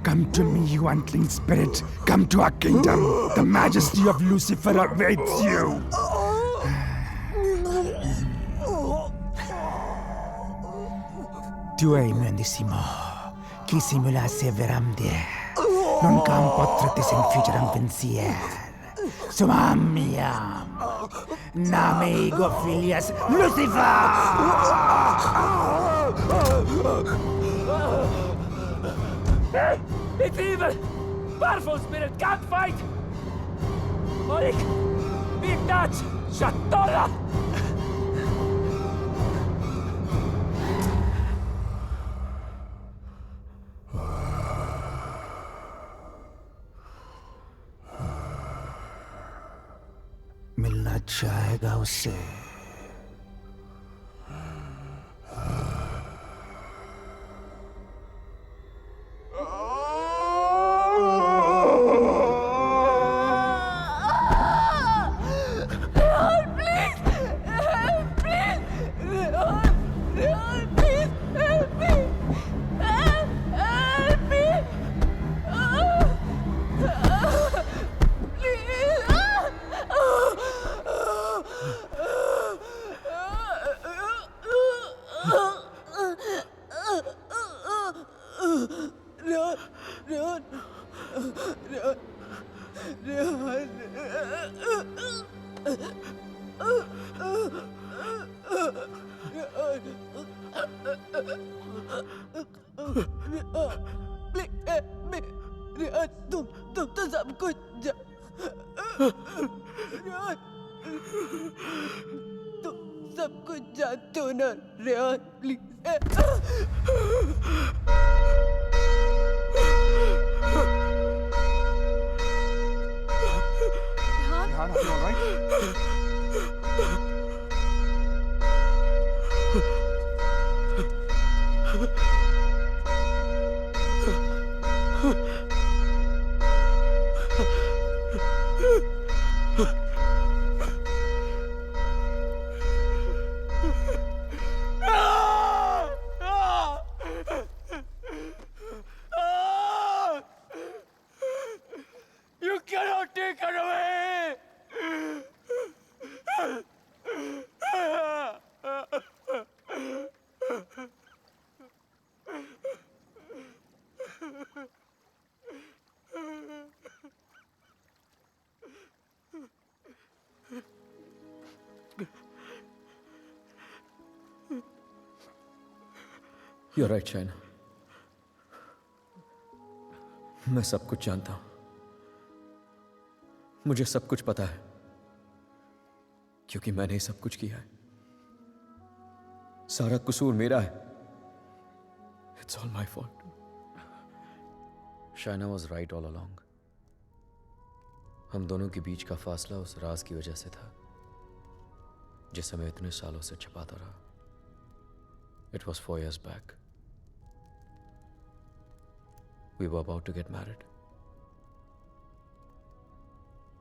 Come to me, you unclean spirit. Come to our kingdom. The majesty of Lucifer awaits you. Tu hai imendissimo, chi simulasse veramde, non cam potrete senfugere pensier. Sumamiam, namigo filias Lucifer! It's evil! Powerful spirit can't fight! Olik! Big Dutch! Shatola! मिलना चाहेगा उससे जान दो ना Rehan please. Rehan, are you all right? You cannot take her away! You're right, Shaina. मैं सब कुछ जानता हूं। मुझे सब कुछ पता है क्योंकि मैंने ही सब कुछ किया है। सारा कसूर मेरा है। It's all my fault. Shaina was right all along. हम दोनों के बीच का फासला उस राज की वजह से था जिसे मैं इतने सालों से छिपाता रहा। It was 4 years back. We were about to get married.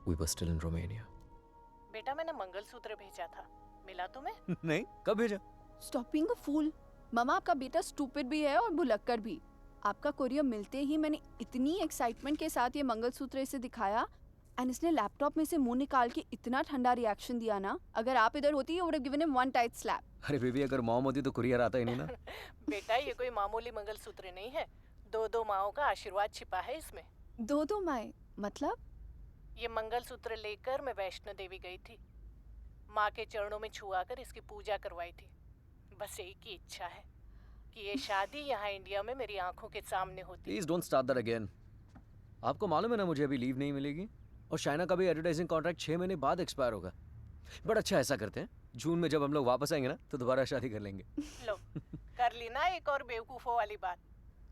We were still in Romania. बेटा मैंने मंगलसूत्र भेजा था, मिला तुम्हें? नहीं, कब भेजा? Stop being a fool. मामा आपका बेटा स्टूपिड भी है और भुलक्कड़ भी। आपका कोरियर मिलते ही मैंने इतनी एक्साइटमेंट के साथ ये मंगलसूत्र इसे दिखाया एंड इसने लैपटॉप में से मुंह निकाल के इतना ठंडा रिएक्शन दिया ना, अगर आप इधर होती you would have given him one tight slap. अरे बेबी, अगर मॉम होती तो कुरियर आता ही नहीं ना। बेटा ये कोई मामूली मंगलसूत्र नहीं है, 2 माओं का आशीर्वाद छिपा है इसमें। 2 माएं मतलब? ये मंगलसूत्र लेकर मैं वैष्णो देवी गई थी, माँ के चरणों में छुआकर इसकी पूजा करवाई थी। बस एक ही इच्छा है कि ये शादी यहाँ इंडिया में मेरी आंखों के सामने होती। Please don't start that again. आपको मालूम है ना मुझे अभी लीव नहीं मिलेगी और शाइना का भी एडवर्टाइजिंग कॉन्ट्रैक्ट 6 महीने बाद एक्सपायर होगा। बट अच्छा, ऐसा करते हैं, जून में जब हम लोग वापस आएंगे ना तो दोबारा शादी कर लेंगे। लो कर ली ना एक और बेवकूफों वाली बात।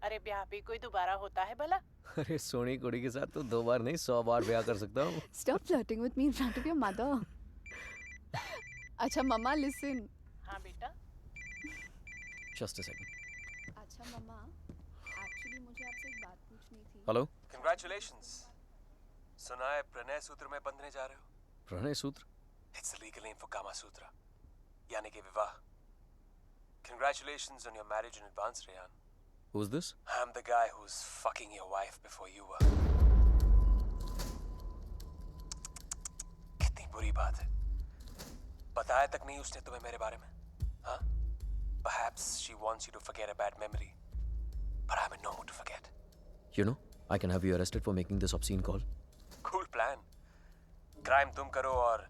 अरे ब्याह भी कोई दोबारा होता है भला? अरे सोनी कुड़ी के साथ तो 2 बार नहीं 100 बार ब्याह कर सकता हूँ। Stop flirting with me in front of your mother. अच्छा मम्मा listen. हाँ बेटा। Just a second. अच्छा मम्मा, एक्चुअली मुझे आपसे एक बात पूछनी थी। हेलो। Congratulations. सुना है प्रणय सूत्र में बंधने जा रहे हो? प्रणय सूत्र? It's the legal name for Kama Sutra, यानी कि विवाह। Congratulations on your marriage in advance, Rehan. Who's this? I'm the guy who's fucking your wife before you were. कितनी बुरी बात है। बताया तक नहीं उसने तुम्हें मेरे बारे में, हाँ? Perhaps she wants you to forget a bad memory, but I'm in no mood to forget. You know, I can have you arrested for making this obscene call. Cool plan. Crime तुम करो और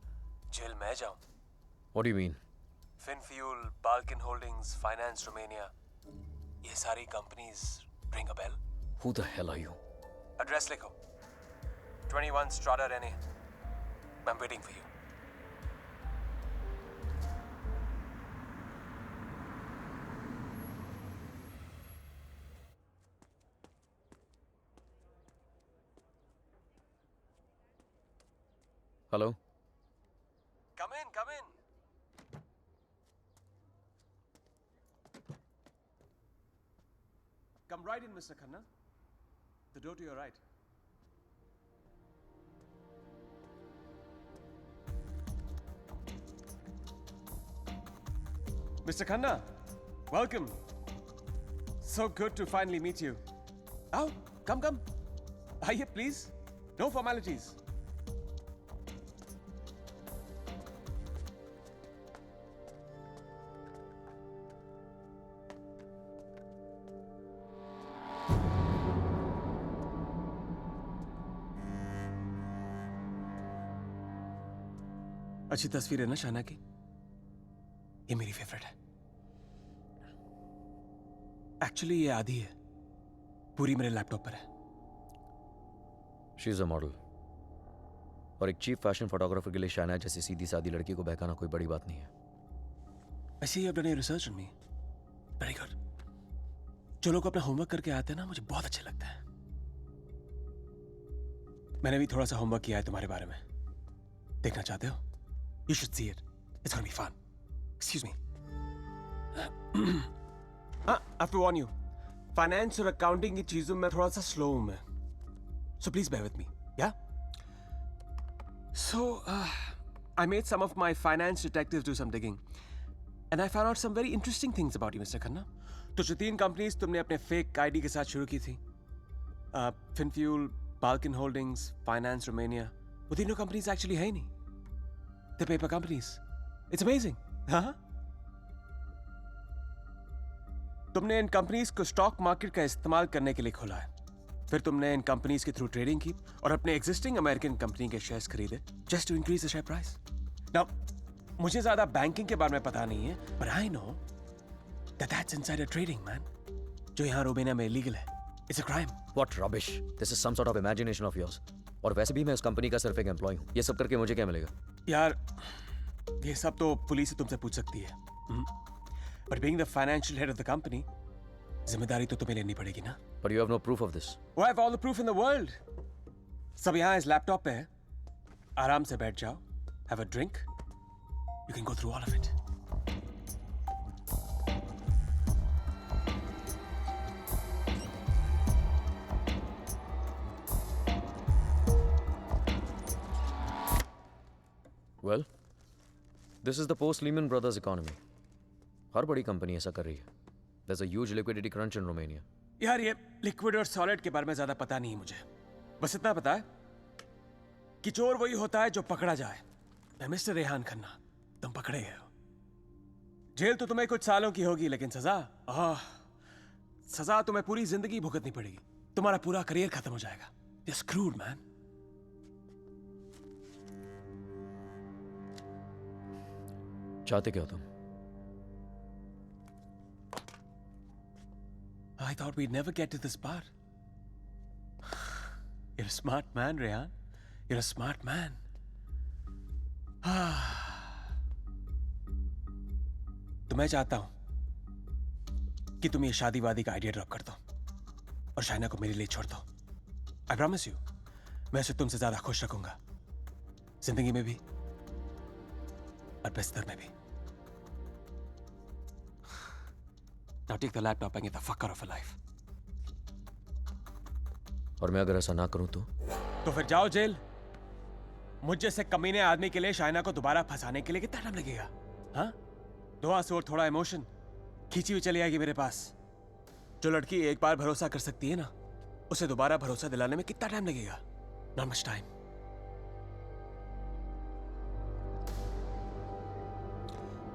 jail मैं जाऊं। What do you mean? Finfuel, Balkan Holdings, Finance Romania, ये सारी companies ring a bell? Who the hell are you? Address लिखो। 21 Strada Rene. I'm waiting for you. Hello? Come in, come in. Come right in, Mr. Khanna. The door to your right. Mr. Khanna, welcome. So good to finally meet you. Oh, come. Aye, please. No formalities. अच्छी तस्वीर है ना शाना की? ये मेरी favourite है। Actually ये आधी है, पूरी मेरे लैपटॉप पर है। She is a model. और एक चीप फैशन फोटोग्राफर के लिए शाइना जैसी सीधी सादी लड़की को बहकाना कोई बड़ी बात नहीं है। I see you have done your research on me. Very good. जो लोग अपना होमवर्क करके आते हैं ना, मुझे बहुत अच्छा लगता है. मैंने भी थोड़ा सा होमवर्क किया है तुम्हारे बारे में. देखना चाहते हो? You should see it. It's gonna be fun. Excuse me. I have to warn you. Finance और accounting की चीजों में थोड़ा सा slow हूँ मैं. So please bear with me. Yeah? So, I made some of my finance detectives do some digging. And I found out some very interesting things about you, Mr. Khanna. तो जो 3 companies तुमने अपने fake ID के साथ शुरू की थी, FinFuel, Balkan Holdings, Finance Romania, वो तीनों कंपनीज एक्चुअली है ही नहीं. The paper companies. It's amazing. हाँ? तुमने इन कंपनीज को स्टॉक मार्केट का इस्तेमाल करने के लिए खोला है. फिर तुमने इन कंपनीज के थ्रू ट्रेडिंग की और अपने एग्जिस्टिंग अमेरिकन कंपनी के शेयर्स खरीदे just to increase the share price. Now मुझे ज्यादा बैंकिंग के बारे में पता नहीं है, but I know that that's insider trading, man. जो यहाँ रोमेनिया में इलीगल है. It's a crime. What rubbish! This is some sort of imagination of yours. और वैसे भी मैं उस कंपनी का सिर्फ एक एम्प्लॉय हूँ. ये सब करके मुझे क्या मिलेगा? यार, ये सब तो पुलिस से तुमसे पूछ सकती है. But being the financial head of the company, जिम्मेदारी तो तुम्हें लेनी पड़ेगी ना. But you have no proof of this. Oh, I have all the proof in the world. सब यहाँ इस लैपटॉप पे है. आराम से बैठ जाओ. Have a drink. You can go through all of it. Well, this is the post-Lehman Brothers economy. हर बड़ी कंपनी ऐसा कर रही है. There's a huge liquidity crunch in Romania. यार ये लिक्विड और सॉलिड के बारे में ज्यादा पता नहीं मुझे. बस इतना पता है कि चोर वही होता है जो पकड़ा जाए. मिस्टर रेहान खन्ना, तुम पकड़े गए हो. जेल तो तुम्हें कुछ सालों की होगी, लेकिन सजा तुम्हें पूरी जिंदगी भुगतनी पड़ेगी. तुम्हारा पूरा करियर खत्म हो जाएगा. You're screwed, man. चाहते क्या हो तुम? I thought we'd never get to this part. You're a smart man, Rehan. You're a smart man. तो मैं चाहता हूं कि तुम ये शादी वादी का आइडिया ड्रॉप कर दो और शाइना को मेरे लिए छोड़ दो. I promise you, मैं उसे तुमसे ज्यादा खुश रखूंगा. जिंदगी में भी और बिस्तर में भी. Now take the laptop and get the fuck out of her life. और मैं अगर ऐसा ना करूं तो फिर जाओ जेल. मुझ जैसे कमीने आदमी के लिए शाइना को दोबारा फंसाने के लिए कितना टाइम लगेगा? हाँ? 2 आंसू और थोड़ा इमोशन खींची हुई चली आएगी मेरे पास. जो लड़की एक बार भरोसा कर सकती है ना, उसे दोबारा भरोसा दिलाने में कितना टाइम लगेगा? Not much time.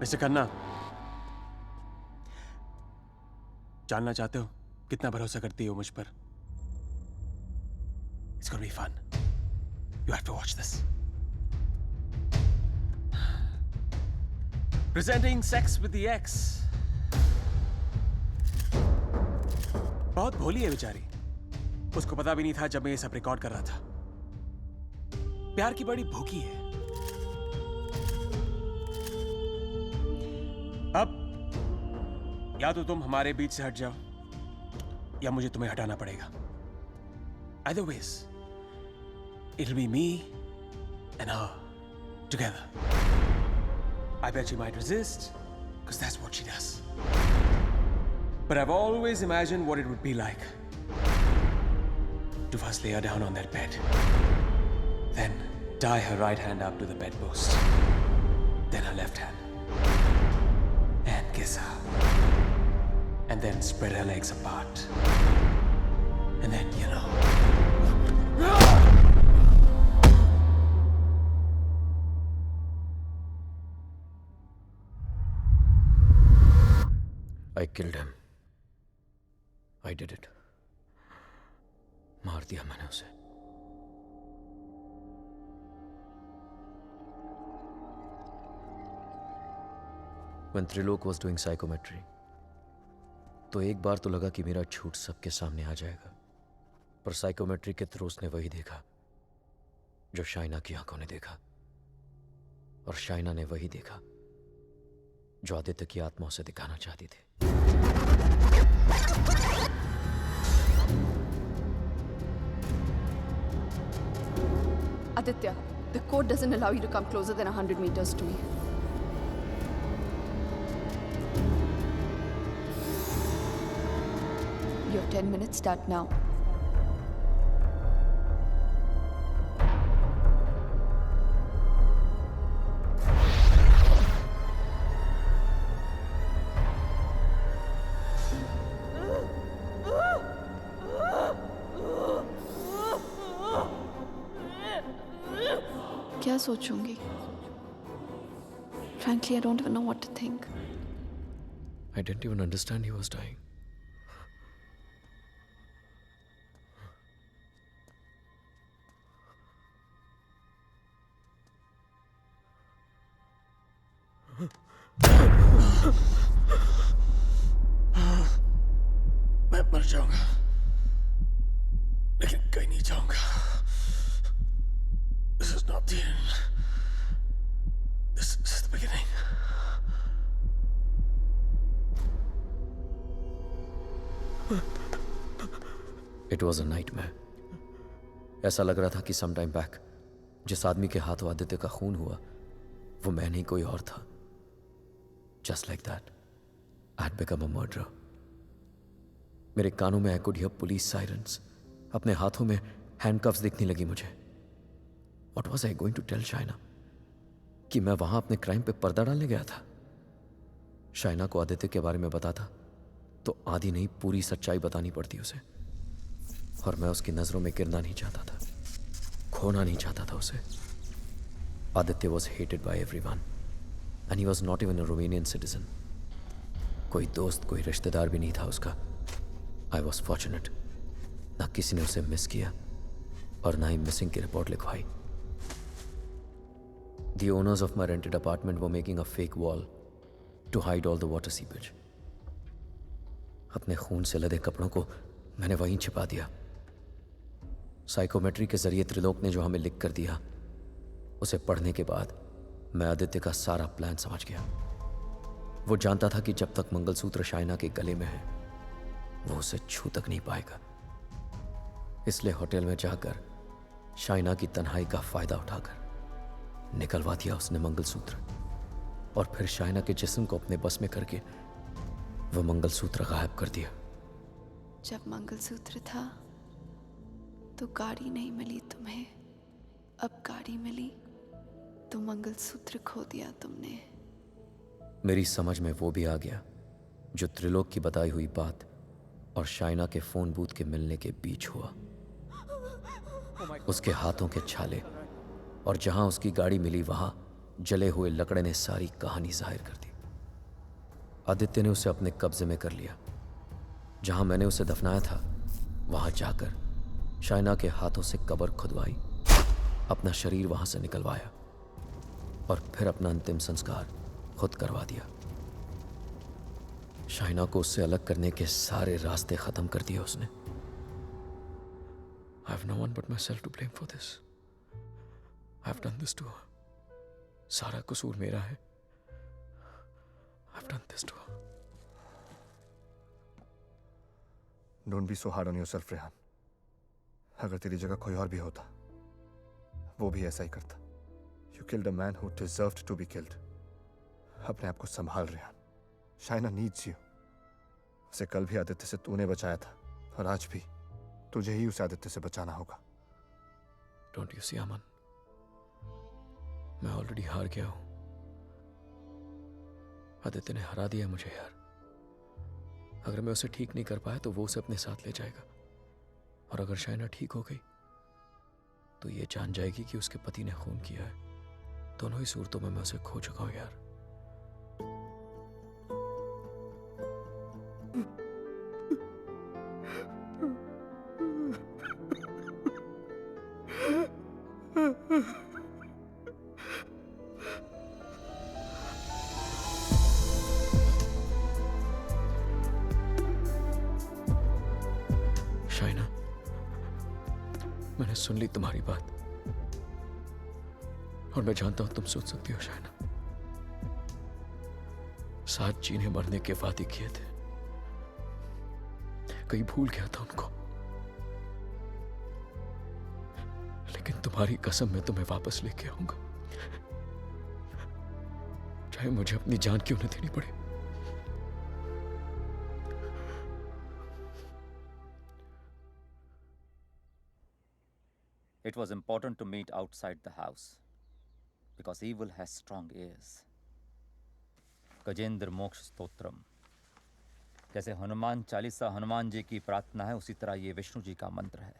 Mister Khanna, जानना चाहते हो कितना भरोसा करती हो मुझ पर? It's gonna be fun. You have to watch this. Presenting Sex with the Ex. बहुत भोली है बेचारी. उसको पता भी नहीं था जब मैं ये सब रिकॉर्ड कर रहा था. प्यार की बड़ी भूखी है. अब या तो तुम हमारे बीच से हट जाओ या मुझे तुम्हें हटाना पड़ेगा. Either ways, it'll be me and her together. I bet she might resist, because that's what she does. But I've always imagined what it would be like to first lay her down on that bed, then tie her right hand up to the bedpost, then her left hand, and kiss her. And then spread her legs apart. And then, you know. I killed him. I did it. मार दिया मैंने उसे. When Trilok was doing psychometry, तो एक बार तो लगा कि मेरा झूठ सबके सामने आ जाएगा. पर साइकोमेट्री के थ्रू उसने वही देखा जो शाइना की आंखों ने देखा. और शाइना ने वही देखा. जो आदित्य की आत्मा उसे दिखाना चाहती थी। Aditya, the code doesn't allow you to come closer than 100 meters to me. Your 10 minutes start now. क्या सोचूंगी? Frankly, I don't even know what to think. I didn't even understand he was dying. मैं मर जाऊंगा, लेकिन कहीं नहीं जाऊंगा. This is not the end. This is the beginning. It was a nightmare. ऐसा लग रहा था कि some time back जिस आदमी के हाथों आदित्य का खून हुआ वो मैं नहीं कोई और था. Just like that, I had become a murderer. मेरे कानों में I could hear police sirens. अपने हाथों में handcuffs दिखने लगी मुझे. What was I going to tell Shaina? कि मैं वहां अपने क्राइम पे पर्दा डालने गया था. शाइना को आदित्य के बारे में बताता तो आधी नहीं पूरी सच्चाई बतानी पड़ती उसे. और मैं उसकी नजरों में गिरना नहीं चाहता था, खोना नहीं चाहता था उसे. Aditya was hated by everyone and he was not even a Romanian citizen. कोई दोस्त कोई रिश्तेदार भी नहीं था उसका. I was fortunate. ना किसी ने उसे मिस किया और ना ही मिसिंग की रिपोर्ट लिखवाई. The owners of my rented apartment were making a fake wall to hide all the water seepage. अपने खून से लदे कपड़ों को मैंने वहीं छिपा दिया. साइकोमेट्री के जरिए त्रिलोक ने जो हमें लिख कर दिया उसे पढ़ने के बाद मैं आदित्य का सारा प्लान समझ गया. वो जानता था कि जब तक मंगलसूत्र शाइना के गले में है वो उसे छू तक नहीं पाएगा. इसलिए होटल में जाकर शाइना की तन्हाई का फायदा उठाकर निकलवा दिया उसने मंगलसूत्र. और फिर शाइना के जिस्म को अपने बस में करके वो मंगलसूत्र गायब कर दिया. जब मंगलसूत्र था तो गाड़ी नहीं मिली तुम्हें, अब गाड़ी मिली तो मंगलसूत्र खो दिया तुमने. मेरी समझ में वो भी आ गया जो त्रिलोक की बताई हुई बात और शाइना के फोन बूथ के मिलने के बीच हुआ. उसके हाथों के छाले और जहां उसकी गाड़ी मिली वहां जले हुए लकड़े ने सारी कहानी जाहिर कर दी. आदित्य ने उसे अपने कब्जे में कर लिया. जहां मैंने उसे दफनाया था वहां जाकर शाइना के हाथों से कब्र खुदवाई, अपना शरीर वहां से निकलवाया और फिर अपना अंतिम संस्कार खुद करवा दिया. शाइना को उससे अलग करने के सारे रास्ते खत्म कर दिए उसने. I have no one but myself to blame for this. I have done this to her. सारा कसूर मेरा है. I have done this to her. Don't be so hard on yourself, Rehan. अगर तेरी जगह कोई और भी होता वो भी ऐसा ही करता. You killed a man who deserved to be killed. अपने आप को संभाल रेहान. Shaina needs you. उसे कल भी आदित्य से तूने बचाया था और आज भी तुझे ही उसे आदित्य से बचाना होगा. Don't you see, अमन? मैं ऑलरेडी हार गया हूं. आदित्य ने हरा दिया मुझे यार. अगर मैं उसे ठीक नहीं कर पाया तो वो उसे अपने साथ ले जाएगा. और अगर शाइना ठीक हो गई तो ये जान जाएगी कि उसके पति ने खून किया है. दोनों ही सूरतों में मैं उसे खो चुका हूं यार. शाइना, मैंने सुन ली तुम्हारी बात और मैं जानता हूं तुम सोच सकती हो शाइना. साथ जीने मरने के वादे किए थे, कहीं भूल गया था उनको। लेकिन तुम्हारी कसम मैं तुम्हें वापस लेके आऊंगा, चाहे मुझे अपनी जान क्यों न देनी पड़े। It was important to meet outside the house because evil has strong ears. Gajendra मोक्ष स्तोत्रम, जैसे हनुमान चालीसा हनुमान जी की प्रार्थना है, उसी तरह ये विष्णु जी का मंत्र है,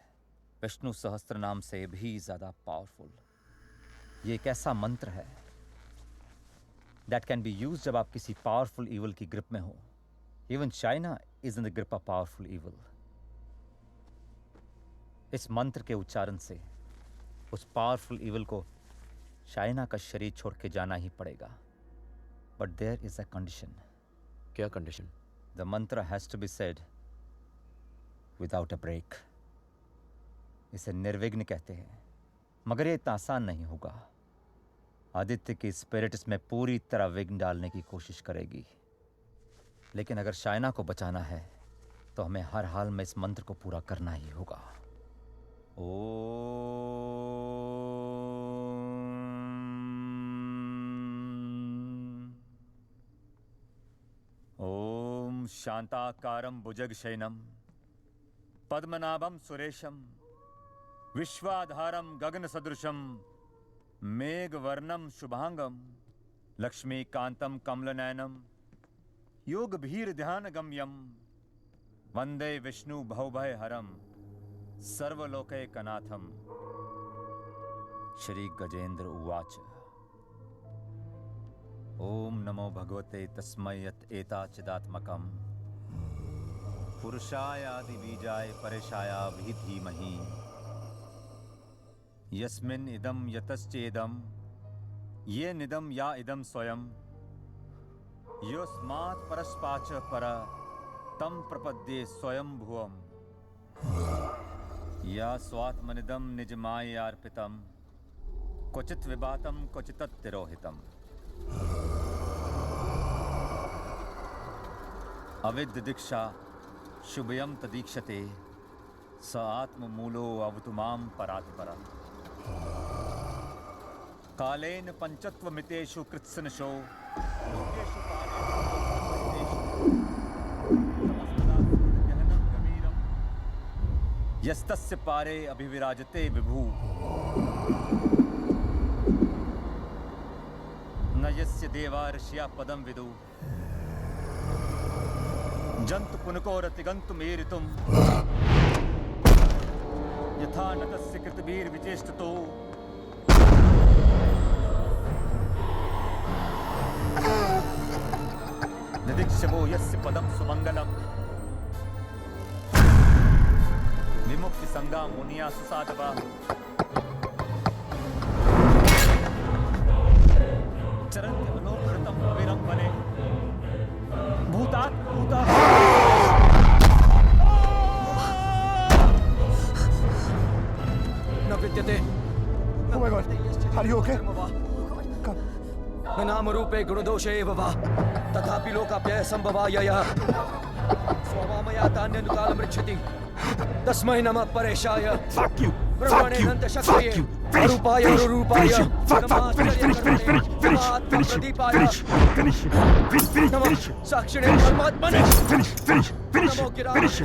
विष्णु सहस्त्र नाम से भी ज्यादा पावरफुल। ये एक ऐसा मंत्र है that can be used जब आप किसी पावरफुल evil की ग्रिप में हो। Even China is in the grip of powerful evil. इस मंत्र के उच्चारण से उस पावरफुल इविल को चाइना का शरीर छोड़ के जाना ही पड़ेगा। But there is a condition. क्या condition? The mantra has to be said without a break. इसे निर्विघ्न कहते हैं, मगर ये इतना आसान नहीं होगा। आदित्य की स्पिरिट इसमें पूरी तरह विघ्न डालने की कोशिश करेगी, लेकिन अगर चाइना को बचाना है तो हमें हर हाल में इस मंत्र को पूरा करना ही होगा। ओम शांताकारं भुजगशयनं पद्मनाभं सुरेशं विश्वाधारं गगनसदृशं मेघवर्णं शुभांगं लक्ष्मीकांतं कमलनयनं योगभीर्ध्यानगम्यं वंदे विष्णु भवभयहरं सर्वलोकैकनाथं। श्री गजेंद्र उवाच। ओम नमो भगवते तस्मै यत् एताचिदात्मकं पुरुषायादिबीजाय परेशाय धीमहि यस्मिन् इदं यतश्चेदं ये निदं या इदं स्वयं योस्मात् परस्पाच पर तं प्रपद्ये स्वयं भुवम् या स्वात्मनिदं निजमायार्पितं क्वचित् विभातं क्वचित् तिरोहितम्। अविद्य दीक्षा शुभयं तदीक्षते स आत्ममूलो अवतुमां परात्परम्। कालेन पंचत्वमितेषु कृत्सनशो लोकेषु यस्तस्य पारे अभिविराजते विभु न यस्य देवा ऋषिया पदं विदु जंतु पुनको रतिगन्तुमेरितुं यथा नतस्य कृतवीर विचेष्टतो निदीक्षवो यस्य पदं सुमंगलम् विमुक्ति संगा मुनिया सुसाधवा चरन्ति मनोकृतं विरं वने भूतात् भूता। न विद्यते। Oh my God, are you okay? न नाम रूपे गुणदोषे एव वा तथापि लोकाप्यय संभवायया स्वमामया तान्यनुकालमृच्छति तस्मै नमः परेशाय। Fuck you. ब्रह्मणे अनंत शक्तिये अरूपाय अरूपाय finish. साक्षिणे परमात्मने Finish.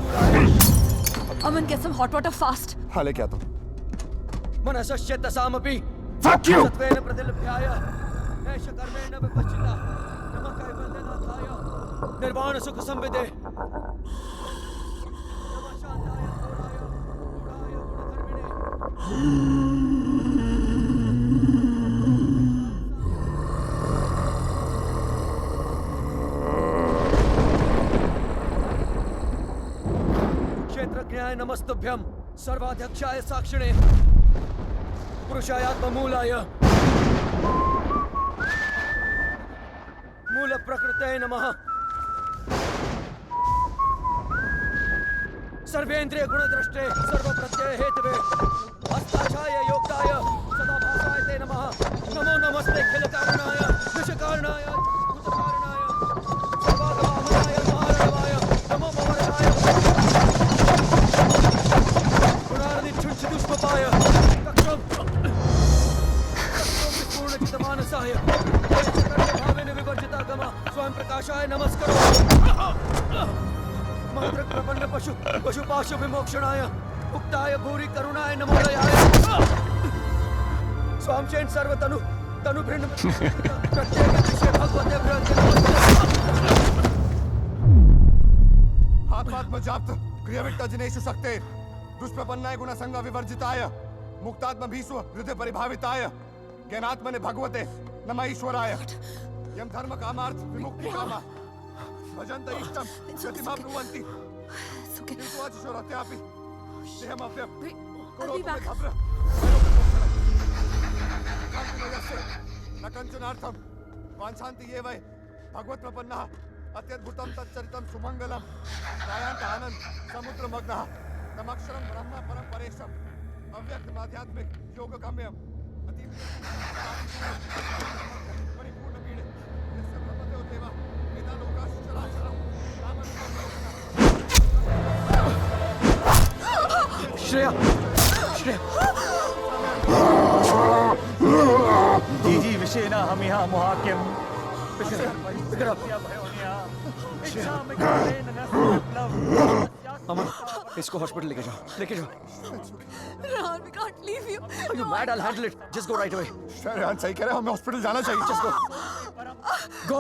Aman, get some hot water fast. हाँ ले क्या तो? मनसश्चेतसामपि Fuck you. सत्वेन प्रतिलभ्याय ऐष कर्मेण विपश्चिता नमः कैवल्येन अथाय निर्वाण सुख संविदे नमः शांताय घोराय गुणाय गुणधर्मिणे। क्षेत्रज्ञाय नमस्तुभ्यं सर्वाध्यक्षाय साक्षिणे पुरुषायात्ममूलाय मूल प्रकृते नमः सर्वेन्द्रिय गुणद्रष्टे सर्वप्रत्यय हेतवे हस्ताक्षाय योक्ताय सदाभासाय ते नमः। नमो नमस्ते खिल कारणाय निष्कारणाय भूतकारणाय मात्र प्रपन्न पशु पशुपाशु विमोक्षणाय मुक्ताय भूरि करुणाय नमो दयाय स्वामचेन सर्वतनु तनु भिन्न प्रत्येक दिशे भगवते आत्मात्मजाप्त क्रियाविट्टजनेषु शक्तेर दुष्प्रपन्नाय गुणसंग विवर्जिताय मुक्तात्म भीष्व हृदय परिभाविताय ज्ञानात्मने भगवते नमः ईश्वराय यम धर्म कामार्थ विमुक्ति कामा भजन्त इष्टम गतिमा ब्रुवन्ति किन्तु अचिशोरत्यापि देहमप्य करोतु मे भद्र कान्तिमयस्य न कञ्चनार्थं वाञ्छन्ति ये वै भगवत्प्रपन्नः अत्यद्भुतं तच्चरितं सुमङ्गलं गायान्त आनन्द समुद्रमग्नः तमक्षरं ब्रह्म परं परेशम् अव्यक्तम् आध्यात्मिक योगगम्यम् परिपूर्णपीडे यस्य ब्रह्मदेव देवा वेदा लोकाश्च चराचरम् श्रेया जी विषेना हम यहाँ मुहाक्यम अमन इसको हॉस्पिटल लेके जाओ Rehan, we can't leave you. Are you mad? I'll handle it. Just go right away. Rehan सही कह रहे हैं, हमें हॉस्पिटल जाना चाहिए. Just go.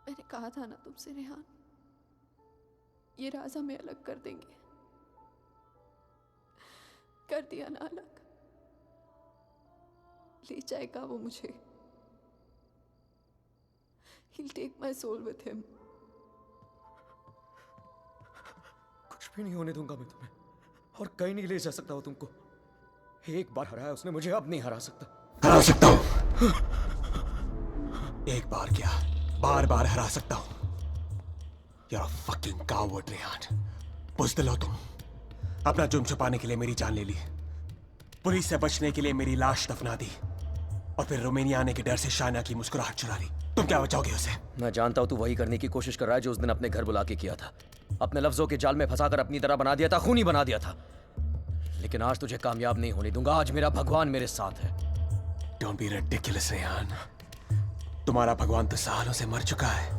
मैंने कहा था ना तुमसे रेहान, ये राज हमें अलग कर देंगे. कर दिया ना अलग. ले जाएगा वो मुझे. He'll take my soul with him. कुछ भी नहीं होने दूंगा मैं तुम्हें, और कहीं नहीं ले जा सकता हूँ तुमको. एक बार हराया उसने मुझे, अब नहीं हरा सकता. हरा सकता हूँ. एक बार क्या, बार बार हरा सकता हूँ. You're a fucking coward, Rehan. बुज़दिल हो तुम. अपना जुर्म छुपाने के लिए मेरी जान ले ली, पुलिस से बचने के लिए मेरी लाश दफना दी, और फिर रोमानिया आने के डर से शाइना की मुस्कुराहट चुरा ली. तुम क्या बचाओगे उसे? मैं जानता हूँ तू वही करने की कोशिश कर रहा है जो उस दिन अपने घर बुला के किया था. अपने लफ्जों के जाल में फंसाकर अपनी तरह बना दिया था, खूनी बना दिया था. लेकिन आज तुझे कामयाब नहीं होने दूंगा. आज मेरा भगवान मेरे साथ है. Don't be ridiculous, Rehan. तुम्हारा भगवान तो सालों से मर चुका है.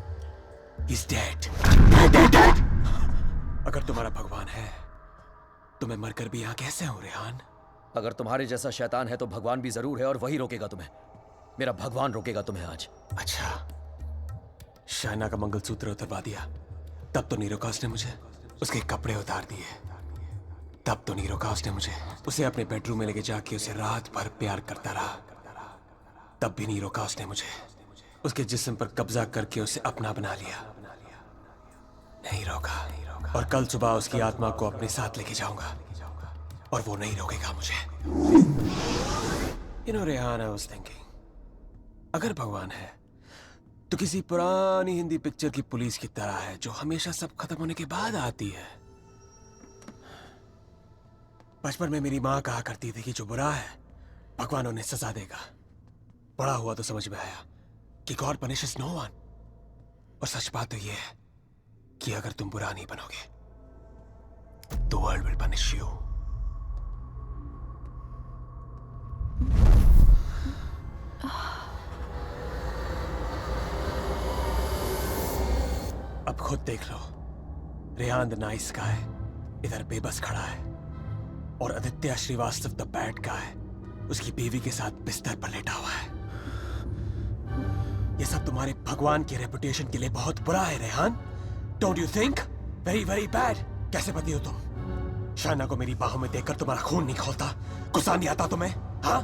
He's dead. Dead. अगर तुम्हारा भगवान है तो मैं मरकर भी यहाँ कैसे हूँ रेहान? अगर तुम्हारे जैसा शैतान है तो भगवान भी जरूर है, और वही रोकेगा तुम्हें. मेरा भगवान रोकेगा तुम्हें आज. अच्छा, शाइना का मंगलसूत्र उतरवा दिया, तब तो नहीं रोका उसने मुझे. उसके कपड़े उतार दिए, तब तो नहीं रोका उसने मुझे. उसे अपने बेडरूम में लेके जाके उसे रात भर प्यार करता रहा, तब भी नहीं रोका उसने मुझे. उसके जिस्म पर कब्जा करके उसे अपना बना लिया, नहीं रोका. और कल सुबह उसकी आत्मा को अपने साथ लेके जाऊंगा, और वो नहीं रोकेगा मुझे. You know, Rehan, I was thinking, अगर भगवान है तो किसी पुरानी हिंदी पिक्चर की पुलिस की तरह है, जो हमेशा सब खत्म होने के बाद आती है. बचपन में मेरी माँ कहा करती थी कि जो बुरा है भगवान उन्हें सजा देगा. बड़ा हुआ तो समझ में आया कि गॉड पनिशेस नो वन. और सच बात तो यह है कि अगर तुम बुरा नहीं बनोगे तो वर्ल्ड विल पनिश यू. अब खुद देख लो, रेहान द नाइस गाय इधर बेबस खड़ा है, और Aditya Srivastava the bad guy उसकी बीवी के साथ बिस्तर पर लेटा हुआ है. ये सब तुम्हारे भगवान की रेपुटेशन के लिए बहुत बुरा है Rehan. Don't you think? Very very bad. कैसे पति हो तुम? शाइना को मेरी बाहों में देखकर तुम्हारा खून नहीं खौलता? गुस्सा नहीं आता तुम्हें? हाँ?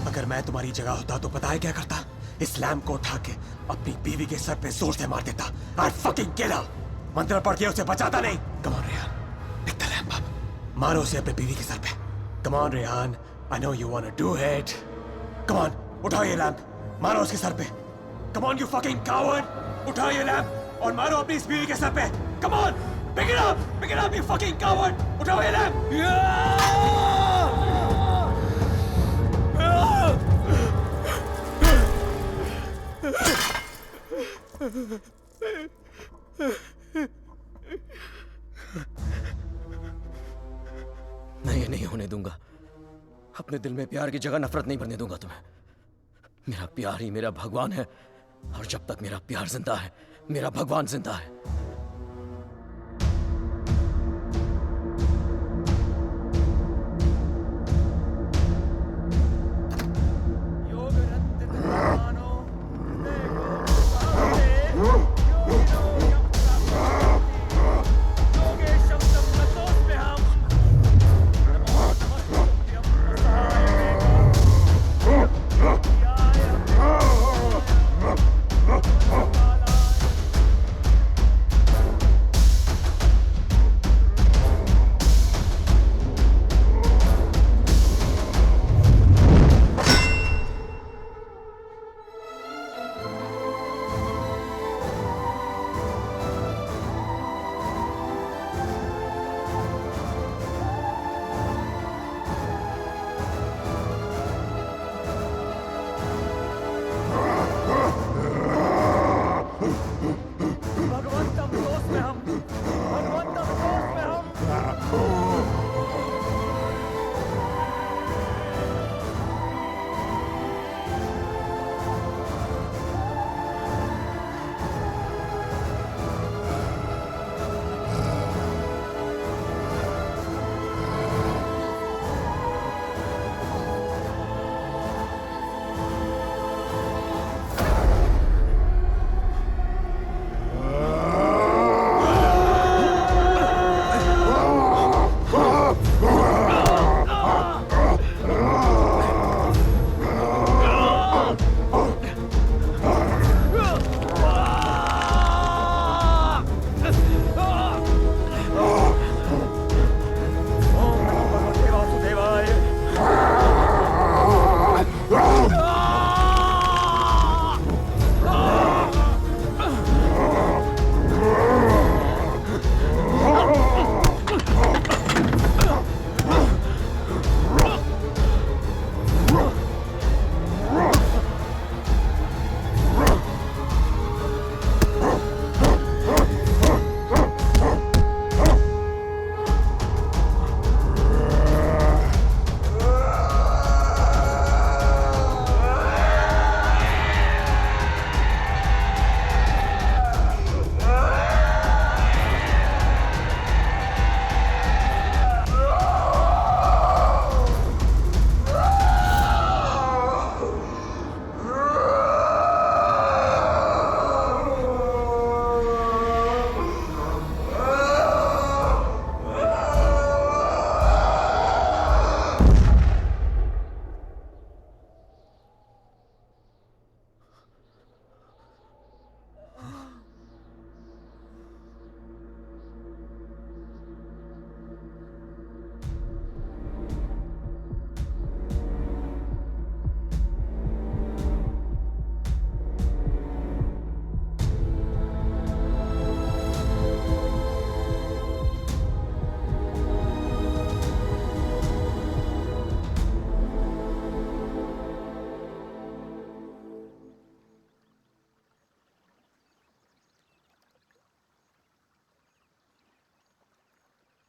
अगर मैं तुम्हारी जगह होता तो पता है क्या करता? इस लैम्प को उठा के अपनी बीवी के सर पे जोर से मार देता। I'd fucking kill her! मंत्र पढ़ के उसे बचाता नहीं। Come on, Rehan, pick the lamp up. मारो उसे अपने बीवी के सर पे। Come on, Rehan, I know you wanna do it. Come on, उठाओ ये लैम्प, मारो उसके सर पे। Come on, you fucking coward! उठाओ ये लैम्प और मारो अपनी इस बीवी के सर पे। Come on, pick it up, you fucking coward! उठाओ ये लैम्प। मैं ये नहीं होने दूंगा। अपने दिल में प्यार की जगह नफरत नहीं भरने दूंगा तुम्हें। मेरा प्यार ही मेरा भगवान है, और जब तक मेरा प्यार जिंदा है, मेरा भगवान जिंदा है।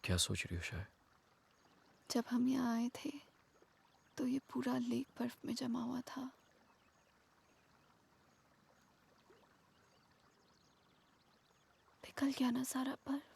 क्या सोच रही हो शायद? जब हम यहाँ आए थे तो ये पूरा लेक बर्फ में जमा हुआ था। पिघल गया ना सारा बर्फ।